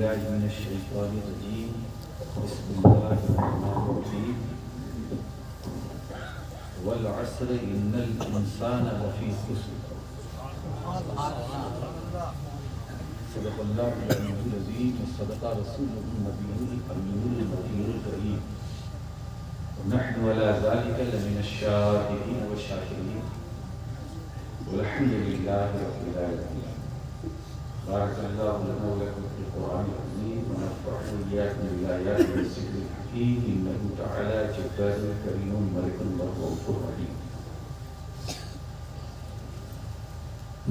बिल्लाहि मिनश्शैतानिर्रजीम बिस्मिल्लाहिर्रहमानिर्रहीम वल अस्र इन्नल इंसाना लफी खुस्र सदक़ल्लाहुल अलीयुल अज़ीम व सदक़ा रसूलुहुन नबियुल अमीनुल नबीयुल करीम व नहनु अला ज़ालिका लमिनश शाहिदीन व शाकिरीन वल्हम्दुलिल्लाहि रब्बिल आलमीन। बारकल्लाहु लना व लकुम फिल क़ुरआनिल अज़ीम व नफ़अनी व इय्याकुम बिल आयाति व ज़िक्रिल हकीम इन्नहु तआला जब्बारुन करीमुन मलिकुन रऊफ़ुर रहीम।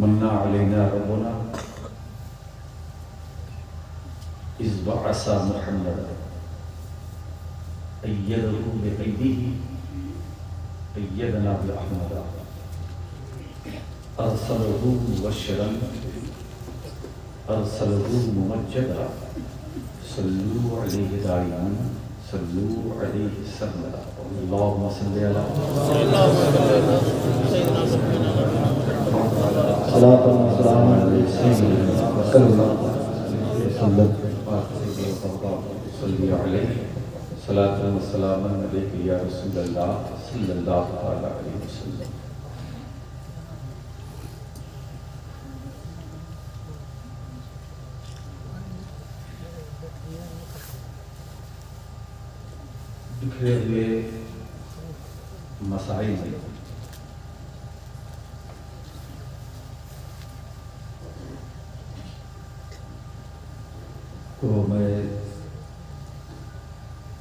मन्ना अलैना रब्बुना इज़ बअसा मुहम्मदन अय्यदहु बिअयदिही अय्यदना बिअहमदा अरसलहु मुबश्शिरन अरसलहु मुमज्जदा सल्लू अलैहि दाइमन सल्लू अलैहि सर्मदा अल्लाहुम्मा सल्लि अला सलातन व सलामन अला सय्यिदिना सल्लल्लाहु अलैहि वसल्लम सल्ली अलैहि सलातन व सलामन अलैका या रसूलल्लाह सल्लल्लाहु अलैहि वसल्लम। बिखरे हुए मसाइल को मैं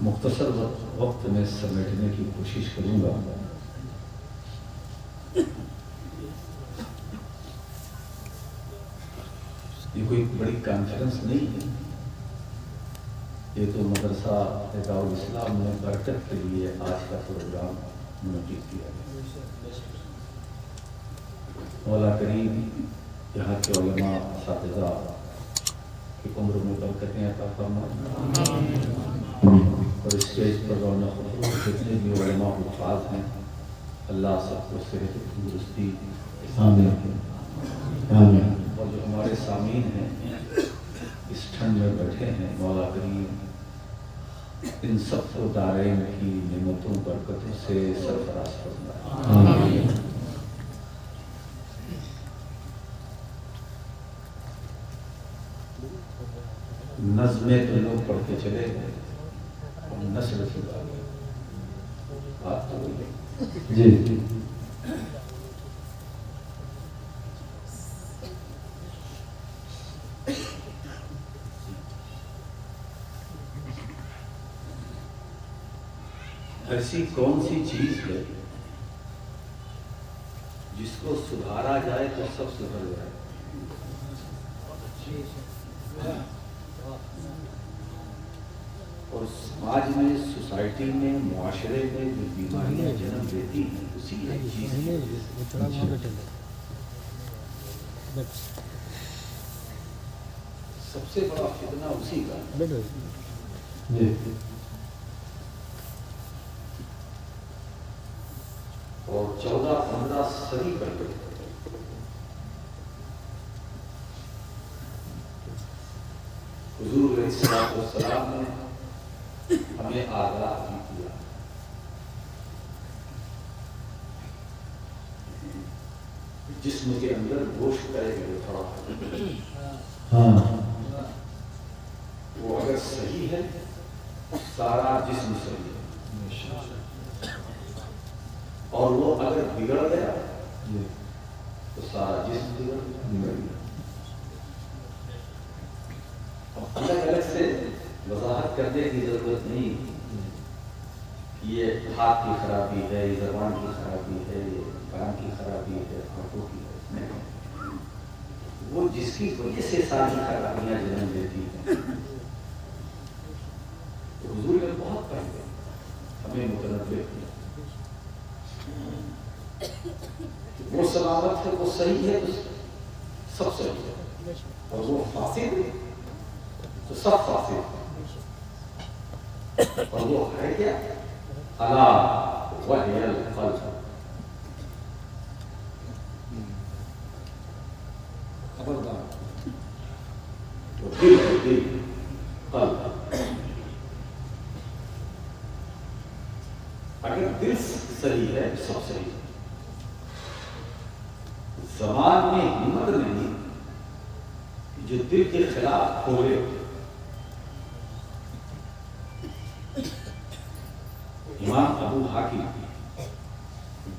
मुख्तसर वक्त में समेटने की कोशिश करूंगा। ये कोई बड़ी कॉन्फ्रेंस नहीं है, ये तो मदरसा दारुल इस्लाम ने बरकत के लिए आज का प्रोग्राम मुनक़िद किया है। मौला करीम यहाँ के उलमा असातिज़ा की उम्र में बरकतें अता फरमाए और स्टेज पर रौनक जितने भी उलमा हुफ़ाज़ हैं अल्लाह सबको सेहत तंदुरुस्ती आमीन। और जो हमारे सामीन हैं इस ठंड में बैठे हैं, मौला करीम इन सबको दारैन की नेमतों बरकतों से सरफराज फरमाए। नज़्में तो लोग पढ़ते चले गए और नस्ल की बात तो बोले जी। ऐसी कौन सी चीज है जिसको सुधारा जाए तो सब सुधर जाए? और समाज में, सोसाइटी में, मुआशरे में जो बीमारियां जन्म देती हैं उसी एक चीज सबसे बड़ा फितना उसी का। और 14-15 सदी पहले हुजूर अलैहिस्सलाम ने हमें आगाह भी किया। जिस्म के अंदर गोश्त का एक थोड़ा वो अगर सही है सारा जिस्म सही है, और वो अगर बिगड़ गया तो सारा जिस्म बिगड़ गया। अलग अलग से वजाहत करने की जरूरत नहीं, ये हाथ की खराबी है, ये ज़बान की खराबी है, ये कान की खराबी है, आंखों की है। वो जिसकी वजह से सारी खराबियां जन्म देती हैं। तो हुजूर ने बहुत पहले हमें मुतनब्बे किया। वो सलामत है, वो सही है तो सब सही है, और वो फासिद है तो सब फासिद है। और वो है क्या? अला वहियल क़ल्ब, खबरदार वो दिल है, दिल। सब सही। ज़बान में हिम्मत नहीं जो दिल के खिलाफ बोले। इमाम अबू हाकिम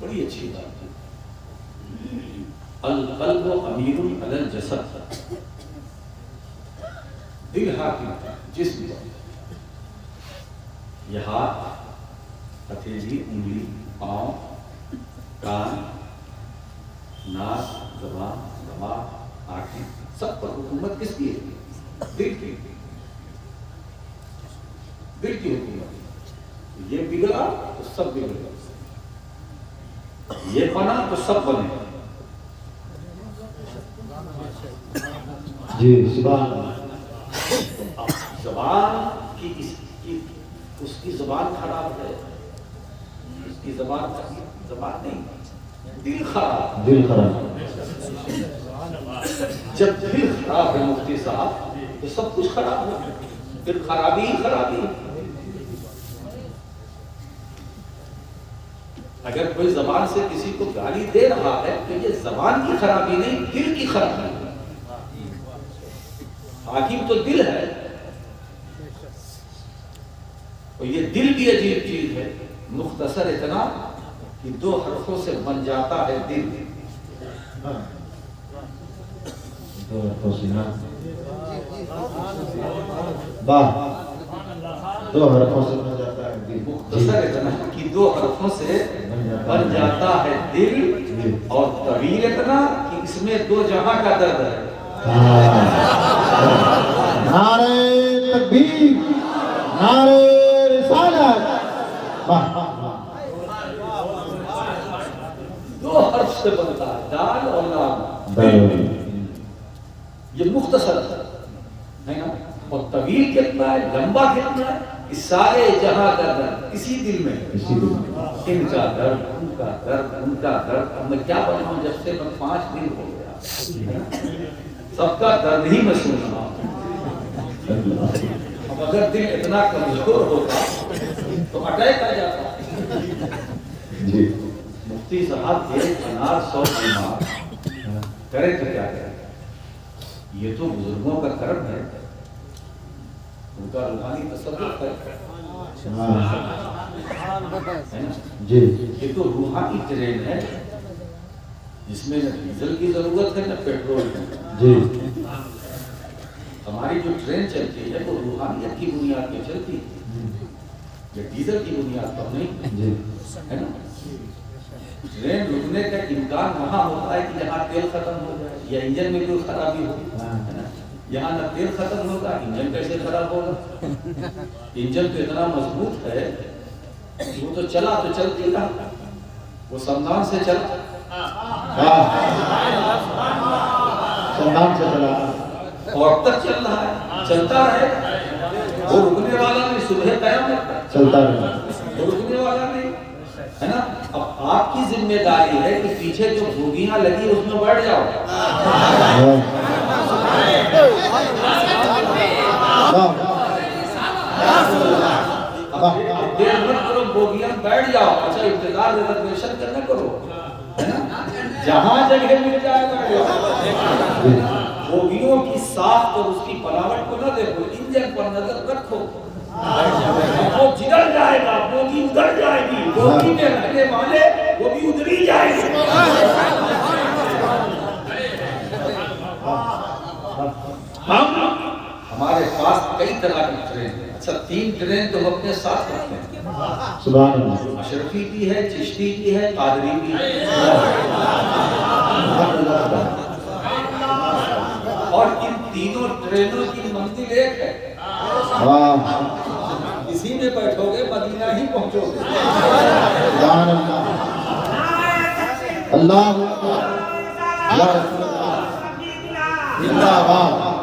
बड़ी अच्छी बात है, अल क़ल्बु अमीरुन अलल जसद, दिल हाकिम जिस्म पर। यह हाथ, हथेली, उंगली, पाँव, कान, नाक, ज़बान, दिमाग, आँखें, सब पर हुकूमत किसकी है? दिल की। दिल की हुकूमत। ये बिगड़ा तो सब बिगड़ेगा, ये बना तो सब बने। जी सुभान अल्लाह। ज़बान की उसकी ज़बान खराब है, उसकी ज़बान नहीं, दिल खराब। दिल खराब। जब दिल खराब है मुफ्ती साहब तो सब कुछ खराब है, फिर खराबी ही खराबी। अगर कोई ज़बान से किसी को गाली दे रहा है तो ये ज़बान की खराबी नहीं, दिल की खराबी है। हाकिम तो दिल है, और ये दिल भी अजीब चीज है। मुख्तसर इतना कि 2 हरफों से बन जाता है दिल। 2 हरफों से ना वाह, 2 हरफों से बन जाता है दिल। मुख्तसर इतना कि 2 हरफों से बन जाता है दिल, और तवील इतना कि इसमें 2 जहां का दर्द है। नारे तकबीर, नारे रिसालत। वाह 2 हर्फ से बनता है, दाल और लाम। ये मुख्तसर है ना, और तवील कितना है, लंबा कितना है, इस सारे जहां का दर्द इसी दिल में है। इसी दिल। इनका दर्द, उनका दर्द, उनका दर्द। अब मैं क्या बताऊं, जब से मैं 5 दिन हो गया सबका दर्द ही मैं सुन रहा हूं। अब अगर दिल इतना कमजोर होता तो अटैक आ जाता। जी मुफ्ती साहब एक अनार 100 बीमार करे तो क्या करे? ये तो बुजुर्गों का कर्म है, उनका रूहानी तसव्वुफ है ना? जी। ये तो रूहानी ट्रेन है जिसमें न डीजल की जरूरत है न पेट्रोल की। जी हमारी जो ट्रेन चलती है वो रूहानियत की बुनियाद पे चलती है, ये डीजल की बुनियाद पर नहीं। जी है ना? ट्रेन रुकने का इम्कान वहाँ होता है कि जहाँ तेल खत्म हो जाए या इंजन में कोई खराबी हो, है ना? यहाँ ना तेल खत्म होगा, इंजन कैसे खराब होगा? इंजन तो इतना मजबूत है वो तो चला तो चलती रहा, वो सम्मान से चला। सम्मान से चला और अब तक चल रहा है, चलता है। वो रुकने वाला नहीं, सुबह कयामत चलता रहा। वो रुकने वाला नहीं, है ना? अब आपकी जिम्मेदारी है कि पीछे जो बोगियां लगी उसमें बैठ जाओ। देर मत करो, बोगियां बैठ जाओ। अच्छा इंतजार रिजर्वेशन करना करो, है ना? जहां जगह मिल जाए बैठ जाओ। बोगियों की साख और उसकी बनावट को ना देखो, इंजन पर नजर रखो। वो जिधर जाएगा बोगी उधर जाएगी, बोगी में रहने वाले वो भी उधर ही जाएंगे। हमारे पास कई तरह की ट्रेन है। अच्छा 3 ट्रेन तो हम अपने साथ रखते हैं। सुभान अल्लाह। अशरफी की है, चिश्ती की है, कादरी की है, और इन तीनों ट्रेनों की मंजिल एक है। इसी में बैठोगे मदीना ही पहुंचोगे। सुभान अल्लाह।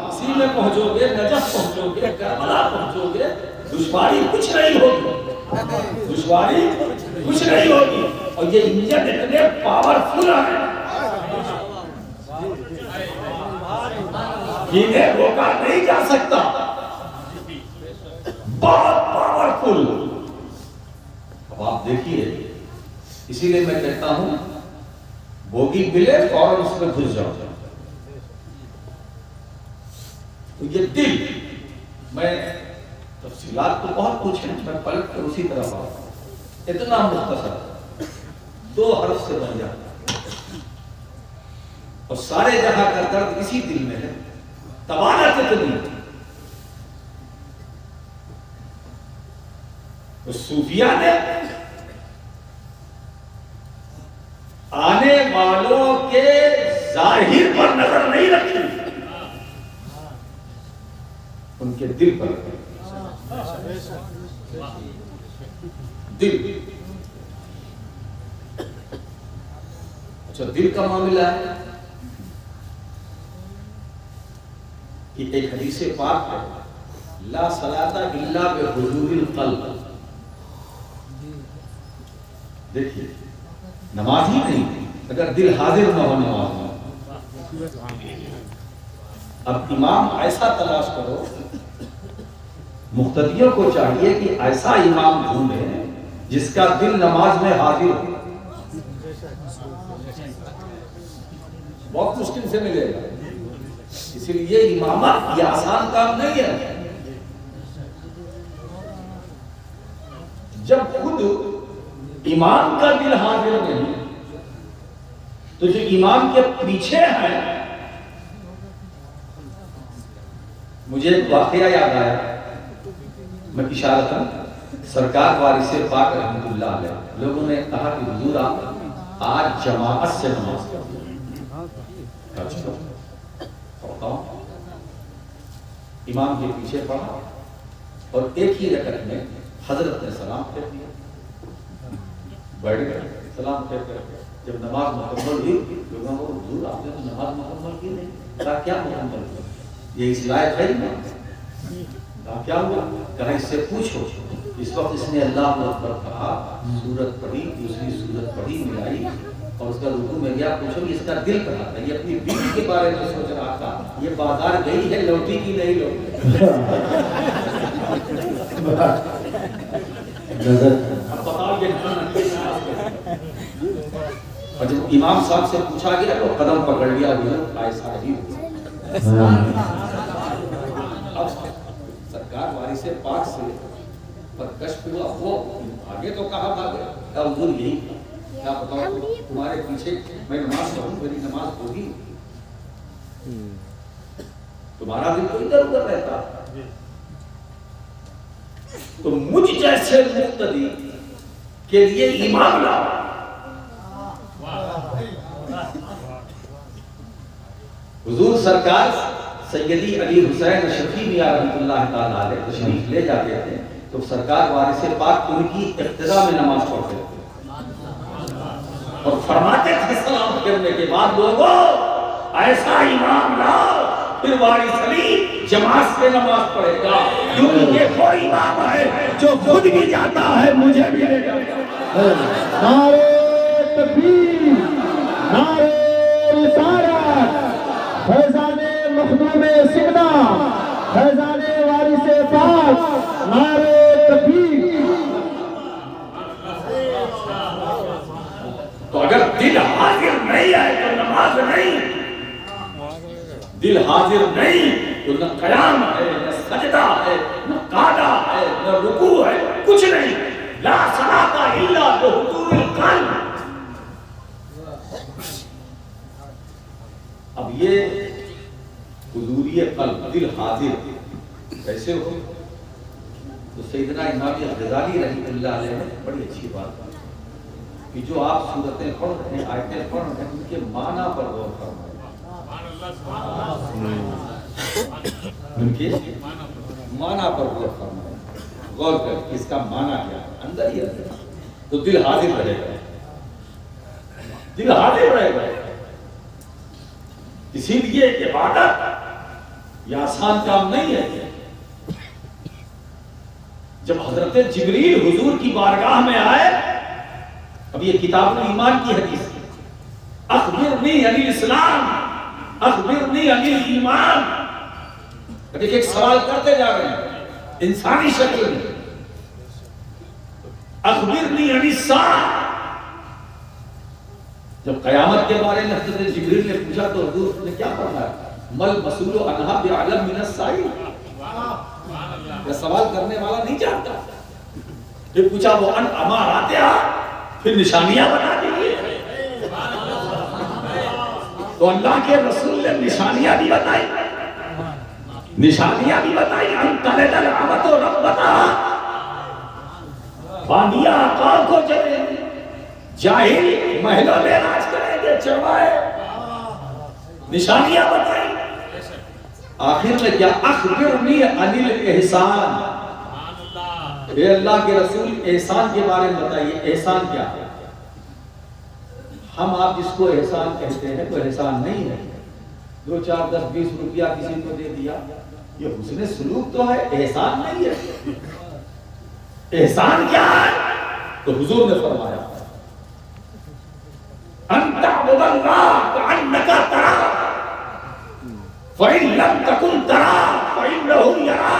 इसी में पहुंचोगे, नजफ पहुंचोगे, करबला पहुंचोगे। दुश्वारी कुछ नहीं होगी, दुश्वारी कुछ नहीं होगी। और ये इंजन इतने पावरफुल है, इन्हें रोका नहीं जा सकता, बहुत पावरफुल। अब आप देखिए इसीलिए मैं कहता हूं बोगी मिले और उसमें घुस जाओ। तो ये दिल, मैं तफसीलात तो बहुत कुछ है, मैं पलट कर उसी तरफ आऊंगा। इतना मुख्तसर 2 हर्फ से बन जाता है और सारे जहां का दर्द इसी दिल में है। तबादत इतनी तो सूफिया ने आने वालों के जाहिर पर नजर नहीं रखी, उनके दिल पर रखी। दिल, अच्छा दिल का मामला है कि एक हदीस पाक है, ला सलाता इल्ला बिहुजूरिल क़ल्ब। देखिए नमाज ही नहीं अगर दिल हाजिर न हो नमाज में। अब इमाम ऐसा तलाश करो, मुक्तदियों को चाहिए कि ऐसा इमाम ढूंढे जिसका दिल नमाज में हाजिर हो। बहुत मुश्किल से मिलेगा, इसलिए इमामत ये आसान काम नहीं है। जब खुद इमाम का दिल हाजिर नहीं तो जो इमाम के पीछे है, मुझे एक वाकया याद आया, मैं इशारतन सरकार वारिसे पाक रहमतुल्लाह अलैह, लोगों ने कहा कि हुजूर आप आज जमाअत से नमाज पढ़िए। इमाम के पीछे पढ़ा और एक ही रकत में हजरत ने सलाम फेर दिया, बैठ गए सलाम फेर कर। जब नमाज मुकम्मल हुई लोगों को हुजूर आपने तो नमाज मुकम्मल की नहीं, कहा क्या मुकम्मल हुआ, ये इस लायक है ना, कहा क्या हुआ, कहा इससे पूछो। इस वक्त इसने अल्लाह अकबर कहा, सूरत पढ़ी, दूसरी सूरत पढ़ी, मिलाई और उसका रुकू में गया। पूछो इसका दिल कहाँ था, ये अपनी बीवी के बारे में सोच रहा था, ये बाजार गई है लौटी की नहीं लौटी। और जब इमाम साहब से पूछा गया तो कदम पकड़ लिया, ऐसा ही अब सरकार वारिसे पाक से पर कष्ट हुआ, वो आगे तो कहा भागे, अब दूर यही क्या बताओ तुम्हारे पीछे मैं नमाज पढ़ूं, मेरी नमाज होगी, तुम्हारा दिल तो इधर उधर रहता। तो मुझ जैसे मुक्तदी के लिए इमाम लाओ। हुजूर सरकार सैयदी अली हुसैन शफी मियां रहमतुल्लाह ताला अलैह तशरीफ ले जाते थे तो सरकार वारिसे पाक उनकी इब्तिदा में नमाज पढ़ते थे और फरमाते थे सलाम करने के बाद, लोगों ऐसा इमाम लाओ फिर वारिस अली जमात से नमाज पढ़ेगा, क्योंकि ये वो इमाम है जो खुद भी जाता है मुझे भी ले जाता है। नारे तकबीर, नारे रिसालत, फैज़ाने मखदूम सिकना, फैज़ाने वारिसे पाक, नारे तकबीर। तो अगर दिल हाजिर नहीं है तो नमाज नहीं, दिल हाजिर नहीं तो न कयाम है, न सजदा है, न कादा है, न रुकू है, कुछ नहीं। ला सलाता इल्ला बिहुजूरिल क़ल्ब। अब ये हुजूरिय क़ल्ब, दिल हाजिर कैसे हो? तो सैयदना इमाम गज़ाली रहमतुल्लाह अलैह ने बड़ी अच्छी बात की कि जो आप सूरतें पढ़ रहे हैं, आयतें पढ़ रहे हैं, उनके माना पर गौर फरमाएं, उनके माना पर गौर फरमाएं, गौर कर इसका माना क्या है, अंदर ही अंदर तो दिल हाजिर रहेगा, दिल हाजिर रहेगा। इसीलिए इबादत यह आसान काम नहीं है। जब हजरत जिब्रील हुजूर की बारगाह में आए, अब ये किताबुल ईमान की हदीस है, अखबिरनी अनिल इस्लाम, अखबिरनी अनिल ईमान। एक सवाल करते जा रहे हैं इंसानी शक्ल में, अखबिरनी अनिल साह, जब कयामत के बारे में हज़रत जिब्रील ने पूछा तो हुजूर ने क्या फरमाया, मल मसूल अनहा बिअलम मिनस साइल, यह सवाल करने वाला नहीं जानता। फिर पूछा वो अन अमाराते, फिर निशानियां बता दीजिए। तो अल्लाह के रसूल ने निशानियां भी बताई, निशानियां भी बताई। अंतलदल अमतो रब्बता, बांदिया आकाओं को जलेंगे, जाहिल महलों में राज करेंगे, चरवाहे। निशानियां बताई। आखिर में क्या, अखबिरनी अनिल एहसान, हे अल्लाह के रसूल एहसान के बारे में बताइए, एहसान क्या है। हम आप जिसको एहसान कहते हैं वो एहसान नहीं है। 2, 4, 10, 20 रुपया किसी को दे दिया, ये हुस्न सुलूक तो है, एहसान नहीं है। एहसान क्या है? तो हुजूर ने फरमाया, अंता मुबल्लाह कअन्नका तरा, फ़इन लम तकुन तरा फ़इन्नहु यरा।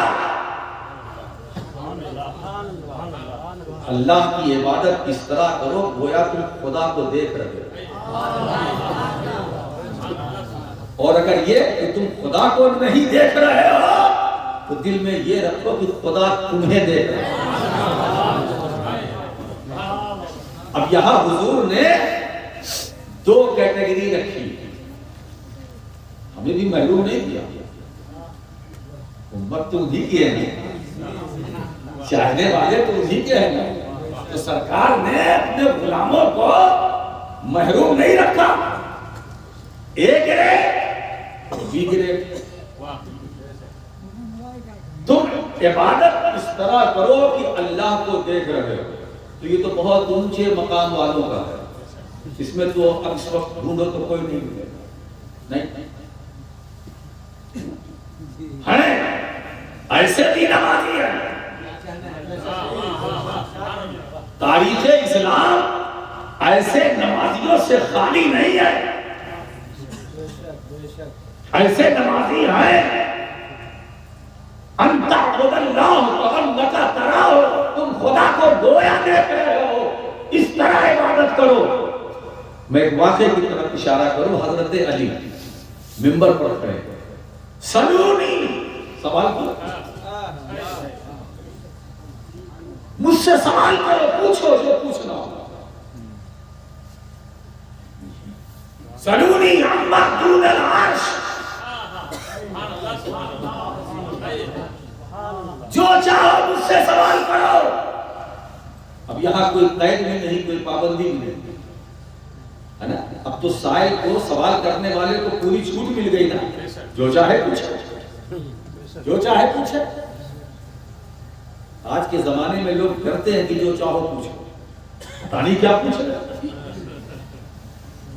अल्लाह की इबादत इस तरह करो गोया तुम खुदा को देख रहे हो। और अगर ये कि तुम खुदा को नहीं देख रहे हो तो दिल में ये रखो कि खुदा तुम्हें देख रहा है। अब यहां हुजूर ने 2 कैटेगरी रखी, हमें भी महरूम नहीं किया। उम्मत तो उन्हीं की है, चाहने वाले तो उन्हीं के हैं। तो सरकार ने अपने गुलामों को महरूम नहीं रखा, ए ग्रेड बी ग्रेड। तुम इबादत इस तरह करो कि अल्लाह को देख रहे हो, तो ये तो बहुत ऊंचे मकाम वालों का है। इसमें तो अब इस वक्त ढूंढो तो कोई नहीं मिलेगा, नहीं है। ऐसे भी नमाजी है। तारीख इस्लाम ऐसे नमाजियों से खाली नहीं है। ऐसे नमाजी है, तुम खुदा को गोया देख रहे हो, इस तरह इबादत करो। मैं एक वाक़े की तरफ इशारा करूं। हजरत अली मिंबर पर खड़े, सलूनी, सवाल किया, मुझसे सवाल करो, पूछो जो पूछना हो। सलूनी अम्मा दूनल अर्श, जो चाहो मुझसे सवाल करो। अब यहां कोई कैद भी नहीं, कोई पाबंदी भी नहीं, है ना। अब तो साइल को, सवाल करने वाले को पूरी छूट मिल गई ना, जो चाहे पूछे, जो चाहे पूछे। आज के जमाने में लोग करते हैं कि जो चाहो पूछो, पता नहीं क्या पूछे।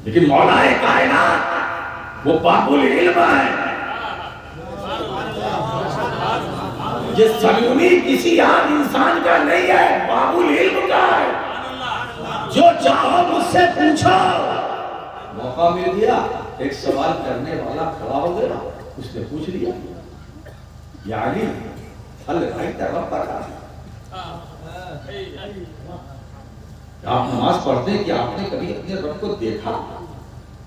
लेकिन मौलाए कायनात वो बाबुल इल्म है। ये सलूनी किसी आम इंसान का नहीं है, बाबुल इल्म का है। जो चाहो मुझसे पूछो। मौका मिल गया, एक सवाल करने वाला खड़ा हो गया, उसने पूछ लिया, यानी आप नमाज पढ़ते हैं कि आपने कभी अपने रब को देखा?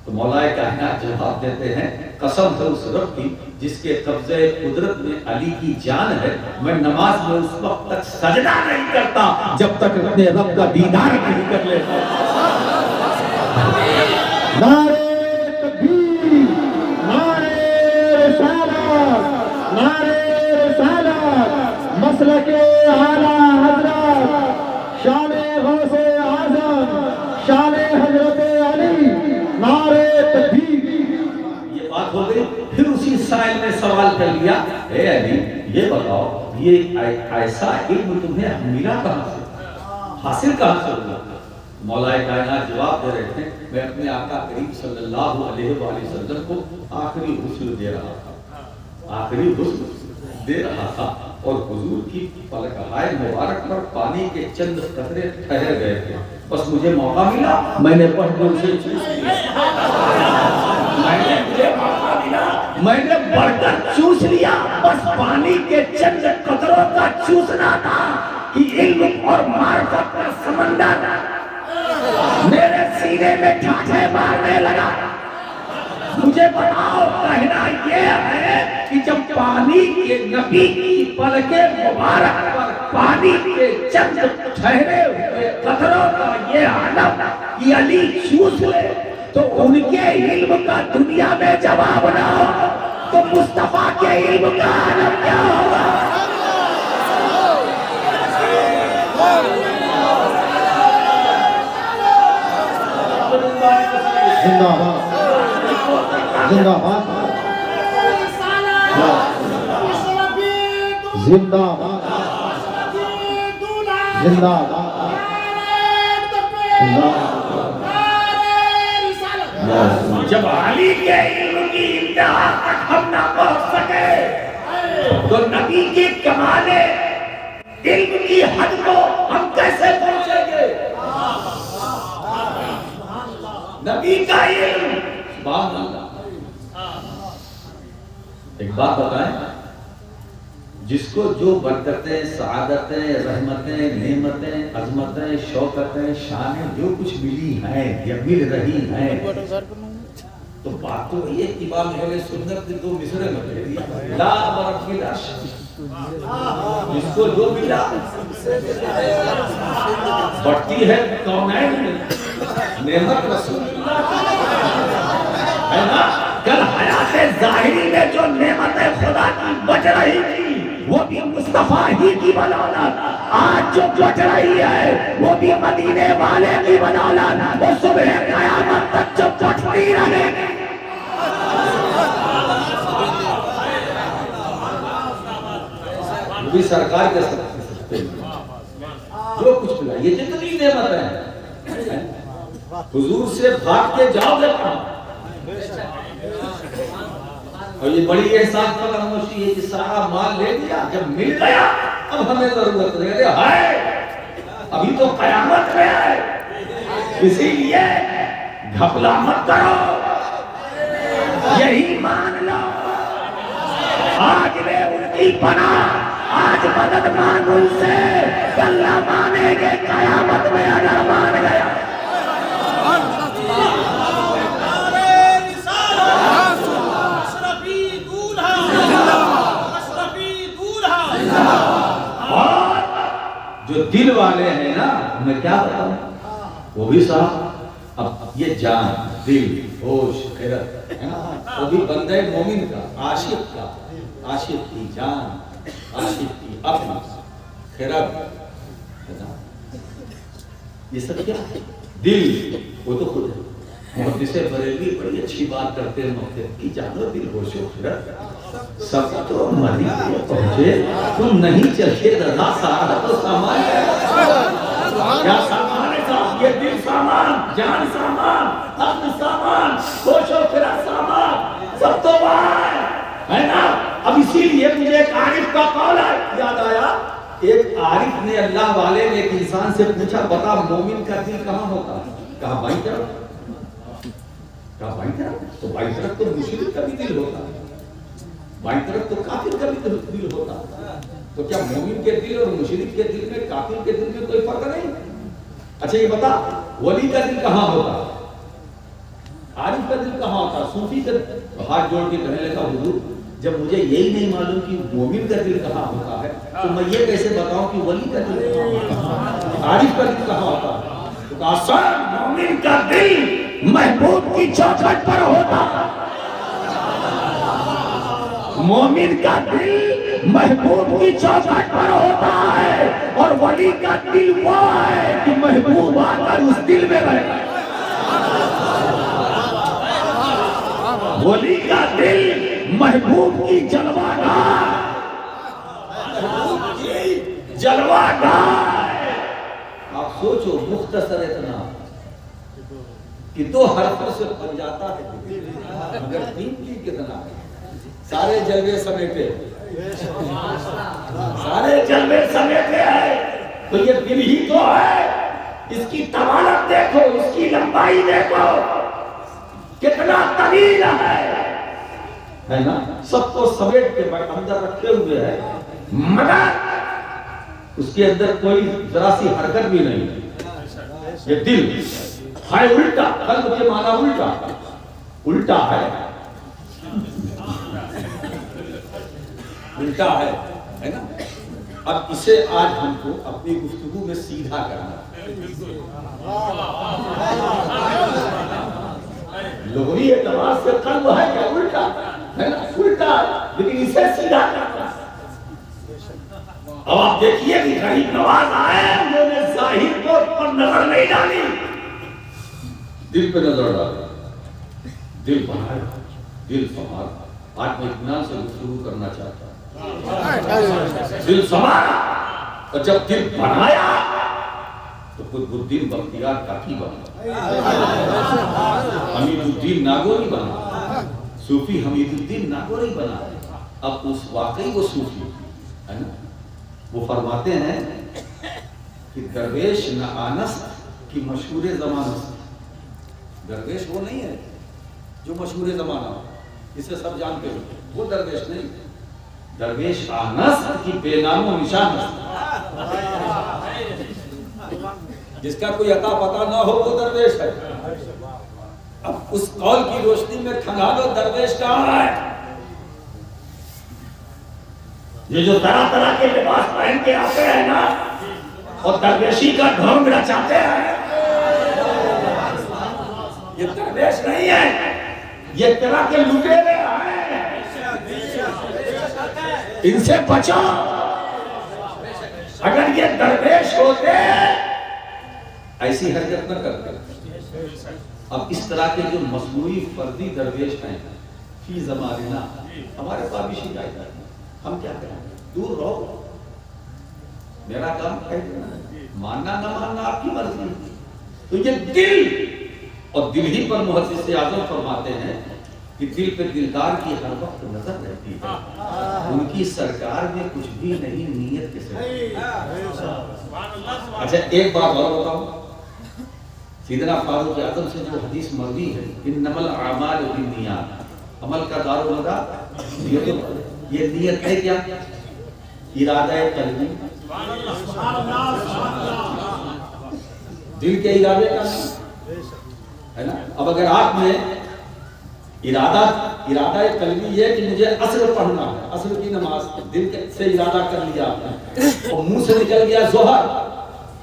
तो मौलाए कायनात जवाब देते हैं, कसम है उस रब की जिसके कब्जे कुदरत में अली की जान है, मैं नमाज में उस वक्त तक सजदा नहीं करता जब तक अपने रब का दीदार नहीं कर लेता। नारे तकबीर, नारे रिसालत, नारे रिसालत, मसलके आला हजरत, शाने गौसे आज़म, शाने हजरत अली, नारे तकबीर। ये बात हो गई। फिर उसी साइल में सवाल कर लिया, ए अली ये बताओ, ये ऐसा इल्म तुम्हें मिला कहां से, हासिल कहां से हुआ? मौलाए कायनात जवाब दे रहे थे, मैं अपने आका करीम सल्लल्लाहु अलैहि वसल्लम को आखिरी हुस्न दे रहा था, आखिरी हुस्न दे रहा था, और हुजूर की पलकहाय मुबारक पर पानी के चंद कतरे ठहर गए थे। बस मुझे मौका मिला, मैंने पढ़ के उसे चूस लिया। मुझे मौका मिला, मैंने बढ़कर चूस लिया। बस पानी के चंद कतरों का चूसना था कि इल्म और मार्फत का समंदर मेरे सीने में ठाठे मारने लगा। मुझे बताओ, कहना ये है कि जब पानी के नबी की पलके मुबारक पर पानी के चंद ठहरे हुए कतरों का ये आलम कि अली चूस ले, तो उनके इल्म का दुनिया में जवाब ना हो तो मुस्तफा के इल्म का आलम क्या होगा? जिंदाबाद जिंदाबाद जिंदाबाद जिंदाबाद जब अली के इल्म की इंतहा तक हम ना पहुंच सके तो नबी की कमाले इल्म की हद को हम कैसे पहुंचेंगे? नबी का इल्म, सुभान अल्लाह। एक बात बताएं, जिसको जो बरकतें, सआदतें, रहमतें, नेमतें, अजमतें, शौकतें, शानें जो कुछ मिली हैं या मिल रही हैं, तो बात तो ये इमाम अहले सुन्नत ने दो मिसरे में कह दिया, ला बरकत अर्श, जिसको जो मिला बढ़ती है कौनैन में नेमत रसूलुल्लाह है ना। कल हयाते ज़ाहिरी में जो नेमतें खुदा की बच रही थी वो भी मुस्तफा ही की बदौलत, आज जो बच रही है वो भी मदीने वाले की बदौलत, वो सुबह क़यामत तक जब बचती रहेगी। भी सरकार के सकते जो कुछ मिला, ये जितनी नेमत है हुजूर से भाग के जाओगे कहां? और ये बड़ी एहसान का खामोशी है कि सारा माल ले लिया, जब मिल गया अब हमें जरूरत नहीं है, अभी तो कयामत में है, इसीलिए घपला मत करो, यही मान लो। आज वे उनकी बना, आज मदद मांग उनसे, कल ना मानेंगे कयामत में अगर मान गया। जो दिल वाले हैं ना, मैं क्या बताऊं, वो भी साहब अब ये जान, दिल, होश, खैरत है ना, वो भी बंदे मोमिन का, आशिक की जान, आशिक की अक्ल, खैरत है ना, ये सब क्या है? दिल, वो तो खुद है। मुहद्दिसे बरेलवी बड़ी अच्छी बात करते हैं, मुहद्दिस की जानो दिल, होश, खैरत सब तो मदीने पहुंचे, तुम नहीं चले रजा, सारा तो सामान है। क्या सामान है साहब? ये दिल सामान, जान सामान, अक्ल सामान, होशो खैरत सामान, सब तो वहाँ है ना। अब इसीलिए मुझे एक आरिफ का कौल याद आया। एक आरिफ ने, अल्लाह वाले ने एक इंसान से पूछा, बता मोमिन का दिल कहाँ होता है? कहा बाईं तरफ। कहा बाईं तरफ? तो बाईं तरफ तो मुश्रिक का भी दिल होता है, बाईं तरफ तो काफिर का भी दिल होता है। तो क्या मोमिन के दिल और मुशरिक के दिल में, काफिर के दिल में कोई फर्क नहीं? अच्छा ये बता, वली का दिल कहाँ होता है? आरिफ का दिल कहाँ होता है? सूफी का हाथ जोड़ के कहने लगा, हुजूर जब मुझे यही नहीं मालूम कि मोमिन का दिल कहाँ होता है, तो मैं ये कैसे बताऊं कि वली का दिल कहाँ होता है, आरिफ का दिल कहाँ होता है? तो कहा सर, मोमिन का दिल महबूब की चौखट पर होता है। मोमिन का दिल महबूब की चौखट पर होता है, और वली का दिल वो है कि महबूब आकर उस दिल में रहे। वली का दिल महबूब की जलवागाह, आप सोचो, मुख्तसर इतना कि 2 हरफों से बन जाता है, मगर कीमती कितना है। सारे जलवे समेटे, सारे जलवे समेटे है, तो ये दिल ही तो है। इसकी तवालत देखो, इसकी लंबाई देखो, कितना तवील है ना, सबको समेट के अंदर रखे हुए है, मगर उसके अंदर कोई जरा सी हरकत भी नहीं है। ये दिल है उल्टा, कल्ब के माना उल्टा, उल्टा है, उल्टा है ना। अब इसे आज हमको अपनी गुफ्तगू में सीधा करना। लोहरी एतबार से कल्ब है क्या उल्टा है ना, उल्टा, लेकिन इसे सीधा करना। अब आप देखिए कि गरीब नवाज आए, उन्होंने जाहिर को पर नजर नहीं डाली, दिल पे नजर डाली, दिल बनाए, दिल संभाल। आज मैं इत्मीनान से गुफ्तगू करना चाहता हूं, दिल संभाला, और जब दिल बनाया तो कुतुबुद्दीन बख्तियार काकी बना, हमीदुद्दीन नागौरी बना, सूफी हमीदुद्दीन नागौरी बना। अब उस वाकई वो सूफी है ना, वो फरमाते हैं कि दरवेश न आनस्त की मशहूर ज़मानस्त। दरवेश वो नहीं है जो मशहूर ज़माना हो, इसे सब जानते हो, वो दरवेश नहीं। दरवेश आनस्त की बेनामो निशानस्त, जिसका कोई अता पता ना हो वो दरवेश है। अब उस कौल की रोशनी में खंगालो दरवेश कहाँ है। ये जो तरह तरह के लिबास पहन के आते हैं ना और दरवेशी का ढोंग रचाते हैं, ये दरवेश नहीं है, ये तरह के लुटेरे हैं, इनसे बचो। अगर ये दरवेश होते ऐसी हरकत न करते। अब इस तरह के जो मसनूई फर्दी दरवेश हैं फी ज़मानिना, हमारे पास भी शिकायत है, हम क्या करें, दूर रहो, मेरा काम है, मानना ना मानना आपकी मर्जी। तो ये दिल, और दिल ही पर मुहद्दिस आज़म फरमाते हैं कि दिल पे दिलदार की हर वक्त नजर रहती है, उनकी सरकार में कुछ भी नहीं, नीयत के सिवा। अच्छा एक बात और बताऊं, सीदना फारूक आज़म से जो हदीस मरवी है, इन्नमल आमाल बिन्नियात, अमल का दारोमदार ये नियत है क्या, इरादा कल्बी, दिल के इरादे का है ना। अब अगर आप में इरादा कल्बी ये कि मुझे असर पढ़ना है, असर की नमाज, दिल से इरादा कर लिया आपने और मुंह से निकल गया जोहर,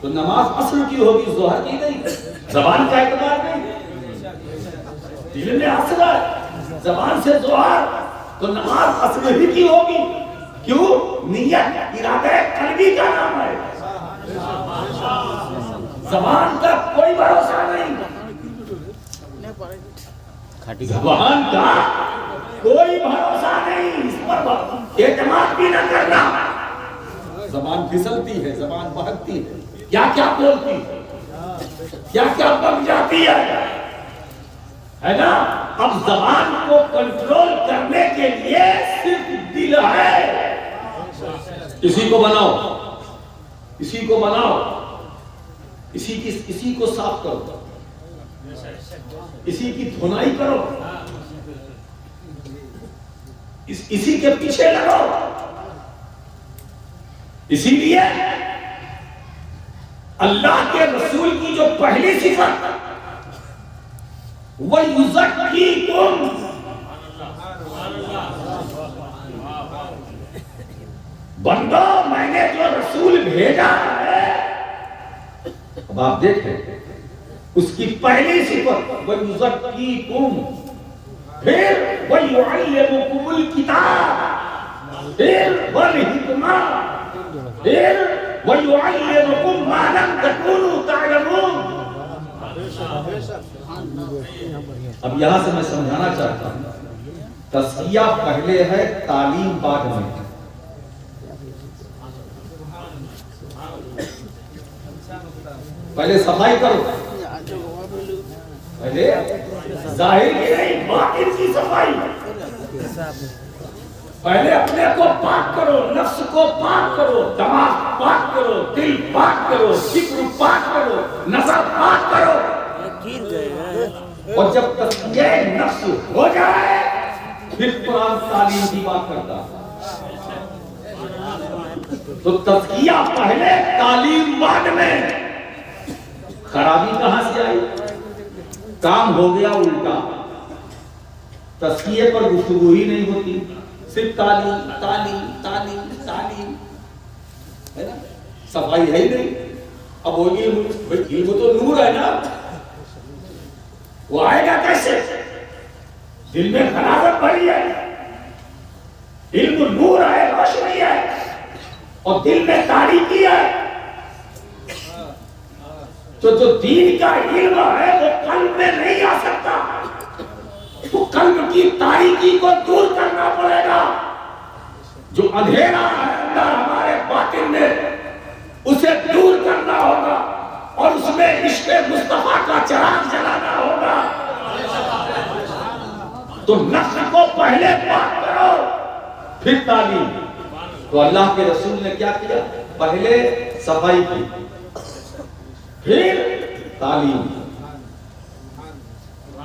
तो नमाज असर की होगी, जोहर की नहीं। जबान का एतबार नहीं, दिल में असर है, जबान से जोहर, तो नमाज असर ही की होगी। क्यों? नियत इरादा कल्बी का नाम है। जबान का कोई भरोसा नहीं, जबान का कोई भरोसा नहीं, इस पर एतमाद भी न करना। जबान फिसलती है, जबान बहकती है, क्या क्या बोलती है, क्या क्या बक जाती है ना। अब जबान को कंट्रोल करने के लिए सिर्फ दिल है। इसी को बनाओ, इसी को बनाओ, इसी को साफ करो, इसी की धुनाई करो, इसी के पीछे लगो। इसीलिए अल्लाह के रसूल की जो पहली सिफत वह युज़क्कीकुम, बंदो मैंने जो रसूल भेजा है, अब आप देखें उसकी पहली सिफत वह युज़क्कीकुम, फिर वह युअल्लिमुकुमुल किताब, फिर वल हिकमा, फिर वह युअल्लिमुकुम मा लम तकूनू तअलमून। अब यहां से मैं समझाना चाहता हूं, तज़किया पहले है, तालीम बाद में। पहले सफाई करो, पहले जाहिर की नहीं बातिन की सफाई। पहले अपने को पाक करो, नफ्स को पाक करो, दिमाग पाक करो, दिल पाक करो, जिक्र पाक करो, नजर पाक करो। और जब तक ये नफ्स हो जाए फिर कुरान तालीम की बात करता है। तो तज़किया पहले, तालीम बाद में। खराबी कहां से आई? काम हो गया उल्टा, तस्किये पर गुफ्तगू ही नहीं होती, सिर्फ तालीम तालीम तालीम तालीम, है ना, सफाई है ही नहीं। अब वो इल्म तो नूर है ना, वो आएगा कैसे? दिल में खराबत भरी है, इल्म नूर है, रोशनी है, और दिल में तारीकी है। तो जो दीन का इल्म है वो कल्ब में नहीं आ सकता, तो कल्ब की तारीकी को दूर करना पड़ेगा। जो अंधेरा है अंदर हमारे बातिन में, उसे दूर करना होगा और उसमें इश्क़े मुस्तफा का चिराग जलाना होगा। तो नफ्स को पहले पाक करो, फिर तालीम। तो अल्लाह के रसूल ने क्या किया? पहले सफाई की, फिर तालीम,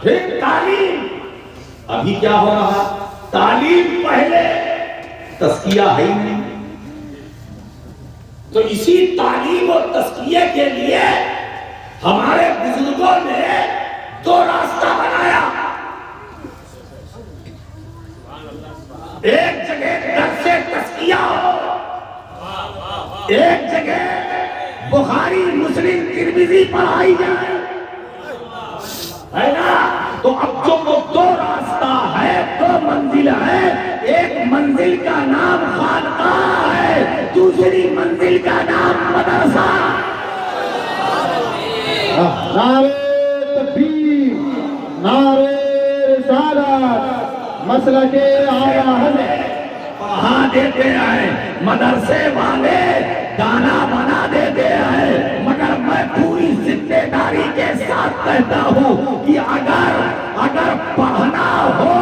फिर तालीम। अभी क्या हो रहा? तालीम पहले, तस्किया है ही नहीं। तो इसी तालीम और तस्किये के लिए हमारे बुजुर्गों ने दो रास्ता बनाया। एक जगह दर्स तस्किया हो, एक जगह बुखारी मुस्लिम तिरमिज़ी पढ़ाई जाए, है ना। तो अब जो वो दो रास्ता है, दो मंजिल है, एक मंजिल का नाम खानकाह है, दूसरी मंजिल का नाम मदरसा। नारे तकबीर, नारे रिसालत, मसलके आला हज़रत। पढ़ा देते हैं मदरसे वाले, गाना बना देते हैं, मगर मैं पूरी जिम्मेदारी के साथ कहता हूँ कि अगर पढ़ना हो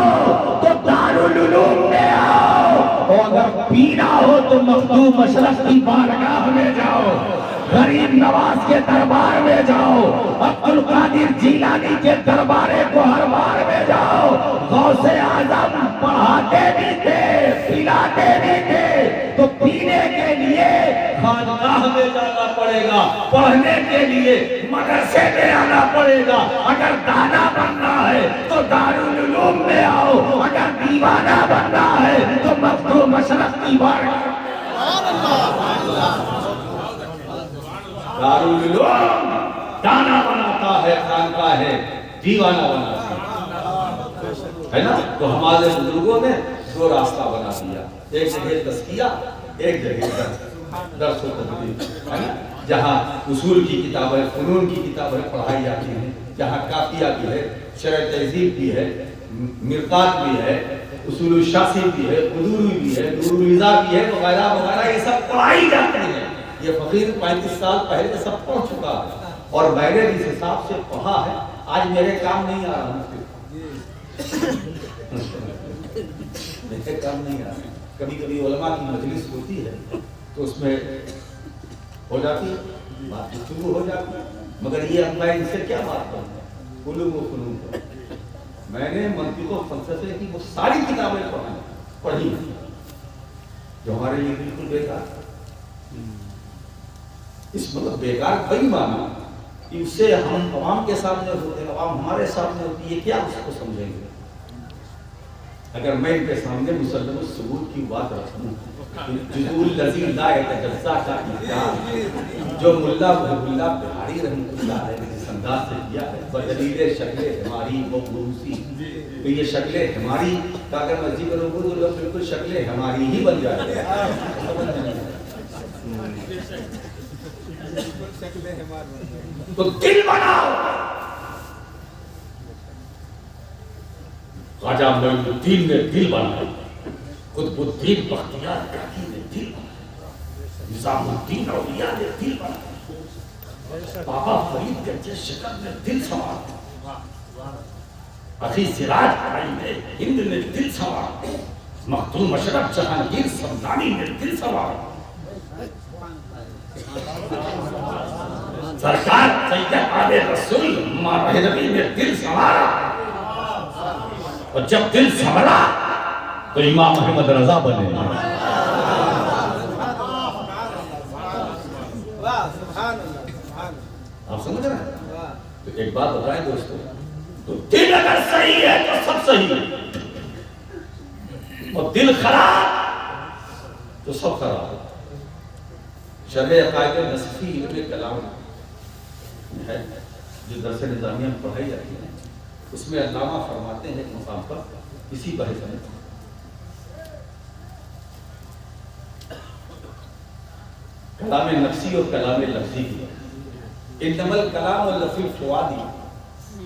तो दारुल उलूम में आओ, और अगर पीना हो तो मखदूम अशरफ की बारगाह में जाओ, गरीब नवाज के दरबार में जाओ, अब्दुल कादिर जीलानी के दरबारे गोहरबार में जाओ। गौसे आजम पढ़ाते भी थे, पिलाते भी थे, तो पीने के लिए खानकाह में जाना पड़ेगा, पढ़ने के लिए मदरसे में आना पड़ेगा। अगर दाना बनना है तो दारुल उलूम में आओ, अगर दीवाना बनना है तो मखदूम अशरफ की बारगाह। दारुल उलूम दाना बनाता है, खानकाह है दीवाना बनाता है ना। तो हमारे बुजुर्गों ने दो रास्ता बना दिया, एक जगह तस्किया, एक जगह दर्स व तदरीस, है ना, जहाँ उसूल की किताबें, फनून की किताबें पढ़ाई जाती हैं, जहाँ काफिया भी है, शरह तहज़ीब भी है, मिरकात भी है, उसूल शासी भी है, उदूरी भी है, नूरुल इज़ा भी है, वगैरह वगैरह, ये सब पढ़ाई जाती है। ये फकीर 35 साल पहले सब पढ़ चुका है, और मैंने जिस हिसाब से पढ़ा है आज मेरे काम नहीं आ रहा, मेरे काम नहीं आ रहा। कभी कभी उलमा की मजलिस होती है तो उसमें हो जाती है बात, शुरू हो जाती है, मगर ये अब मैं इनसे क्या बात करूँ? उलूम व फनून पर मैंने मंतिक़ व फ़लसफ़े की वो सारी किताबें पढ़ी जो हमारे लिए बिल्कुल बेकार। इस मतलब बेकार कई माना कि उससे हम अवाम के सामने होते हैं, अवाम हमारे सामने होती है, क्या उसको समझेंगे? अगर मैं इनके सामने मुसल्लम सबूत की बात रखूं, जुज़ुल लज़ी ला यतजज़्ज़ा का इनकार जो मुल्ला मुहल्ला बिहारी रहमतुल्लाह अलैह ने जिस अंदाज से किया है, बदलील शक्ल हमारी वो गुरूसी, तो ये शक्ल हमारी का अगर मैं जिक्र करूं तो बिल्कुल शक्ल हमारी ही बन जाएगी। तो दिल बनाओ। ख्वाजा मोइनुद्दीन ने दिल बनाया, कुतुबुद्दीन बख्तियार काकी ने दिल बनाया, निजामुद्दीन औलिया ने दिल बनाया, बाबा फरीद गंज शिकर ने दिल संवारा, अखी सिराज भाई ने हिंद ने दिल संवारा, मखदूम अशरफ जहांगीर समदानी ने दिल संवारा, सरकार सैयद आले रसूल माहे नबी ने दिल संवारा, और जब दिल संभला तो इमाम अहमद रजा बने। आप समझ रहे हैं? तो एक बात बताएं दोस्तों, तो दिल अगर सही है तो सब सही है, और दिल खराब तो सब खराब है। शरह अकायद नसफी इल्म कलाम है जो दरस निज़ामिया में पढ़ाई जाती है, उसमें अल्लामा फरमाते हैं एक मुकाम पर इसी बहस में, कलाम नफ्सी और कलाम लफ्जी की, इन्नमल कलाम व लफ़ी फ़ुआदी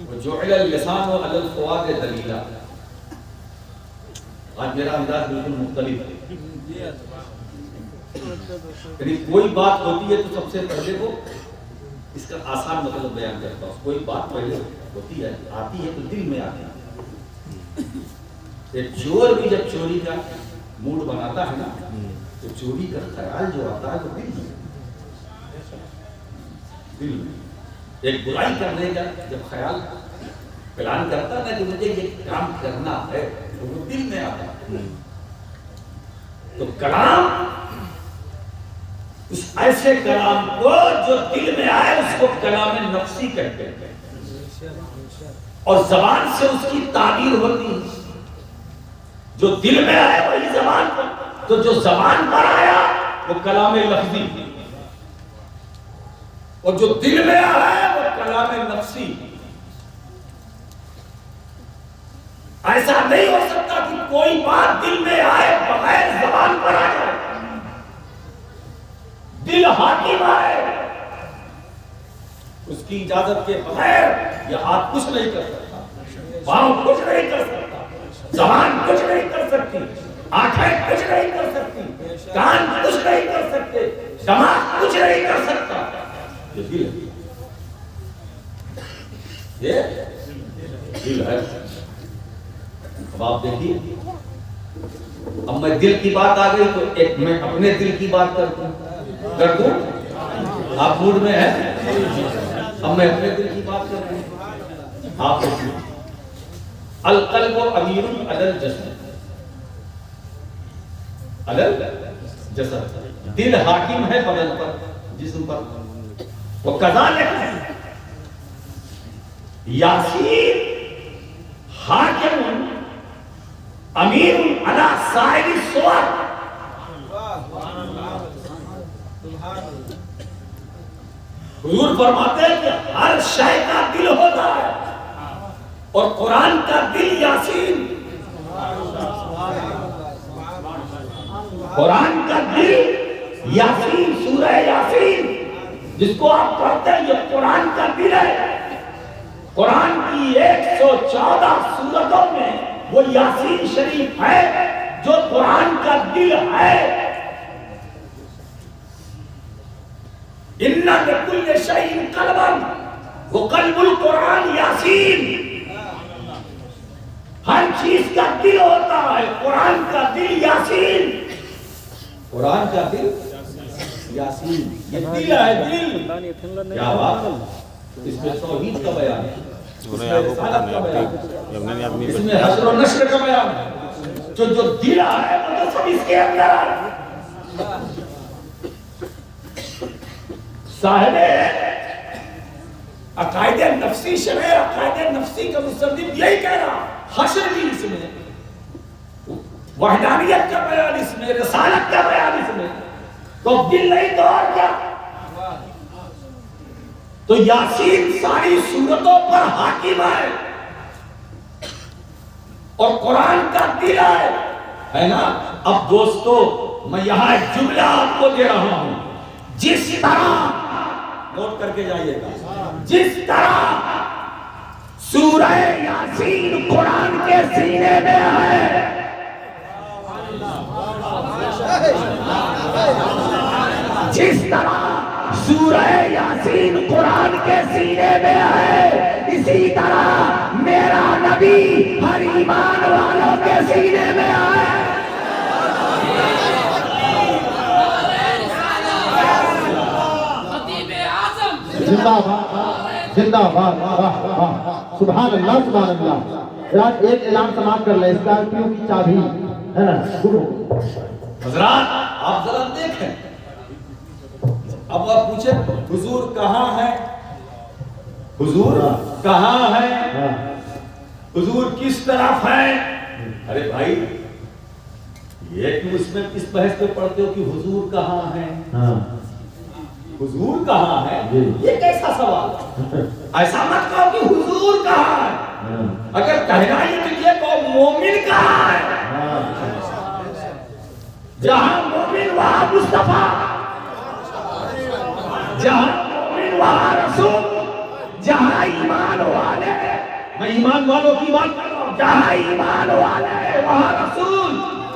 व जुइल लिसान व अलल फ़ुआद दलीला। आज मेरा अंदाज बिल्कुल मुख्तलिफ है, यानी कोई बात होती है तो सबसे पहले वो इसका आसान मतलब बयान करता हूँ। कोई बात पहले होती है, आती है तो दिल में आती है। एक चोर भी जब चोरी का मूड बनाता है ना, तो चोरी का ख्याल जो आता है वो दिल में। एक बुराई करने का जब ख्याल प्लान करता है ना कि मुझे ये काम करना है, तो वो दिल में आता है। तो कलाम, उस ऐसे कलाम को जो दिल में आए उसको कलाम नफ्सी कहते हैं, और जबान से उसकी ताबीर होती है। जो दिल में आए वही जबान पर, तो जो जबान पर आया वो कलाम लफ्जी, और जो दिल में आया वो कलाम नफ्सी। ऐसा नहीं हो सकता कि कोई बात दिल में आए बगैर जबान पर आ जाए। दिल हाकिम आए, उसकी इजाजत के बगैर यह हाथ कुछ नहीं कर सकता, पांव कुछ नहीं कर सकता, जबान कुछ नहीं कर सकती, आंखें कुछ नहीं कर सकती, कान कुछ नहीं कर सकते, दिमाग कुछ नहीं कर सकता। ये दिल है, ये दिल है। अब आप देखिए, अब मैं दिल की बात आ गई तो एक मैं अपने दिल की बात कर दूं। आप मूड में है? अब मैं अपने दिल की बात कर दूं। आप अल क़ल्ब अमीरुन अलल जसद, अलल जसद, दिल हाकिम है बदन पर, जिस्म पर। वो कज़ालिक यासीन हाकिम अमीरुन अला साइरी सुवर। हुजूर फरमाते हैं कि हर शय का दिल होता है, और कुरान का दिल यासीन, कुरान का दिल यासीन, सूरह यासीन जिसको आप पढ़ते हैं, ये कुरान का दिल है। कुरान की 114 सूरतों में वो यासीन शरीफ है जो कुरान का दिल है। इन्ना लिकुल्लि शैइन क़ल्बन, वो क़ल्बुल कुरान यासीन। हर चीज का दिल होता है, कुरान का दिल यासीन, कुरान का दिल यासीन। ये दिल है, दिल। क्या बात, इसमें तौहीद का बयान है, इसमें रिसालत का बयान है, इसमें हश्र और नश्र का बयान है। जो दिल है वो तो सब इसके अंदर है। साहिबे अकायदे नफ्सी शरह अकायदे नफ्सी का मुसन्निफ यही कह रहा, हश्र भी इसमें, वहदानियत का बयान इसमें, रिसालत का बयान इसमें, तो दिल नहीं तो और क्या। तो यासीन सारी सूरतों पर हाकिम है, और कुरान का दिल है ना। अब दोस्तों, मैं यहां एक जुमला आपको दे रहा हूं, जिस तरह, नोट करके जाइएगा, जिस तरह सूरह यासीन कुरान के सीने में है, जिस तरह सूरह यासीन कुरान के सीने में है, इसी तरह मेरा नबी हर ईमान वालों के सीने में है। जिंदाबाद, जिंदाबाद, सुभान अल्लाह, सुभान अल्लाह। यार एक ऐलान समाप्त कर ले, स्कॉर्पियो की चाबी है ना, गुरु। हज़रात आप जरा देखें, अब आप पूछे हुजूर कहाँ है, हुजूर कहाँ है, हुजूर किस तरफ है? अरे भाई, ये कि उसमें किस बहस पे पढ़ते हो कि हुजूर कहाँ है? हाँ हुजूर कहाँ है? जी। ये कैसा सवाल? ऐसा मत कहो कि हुजूर कहाँ है। हाँ अगर कहना ही तो ये कहो मोमिन कहाँ है। जहां मोमिन वहां मुस्तफा, जहां मोमिन वहां रसूल, जहां ईमान वाले, मैं ईमान वालों की बात कर रहा हूं, जहां ईमान वाले वहां रसूल।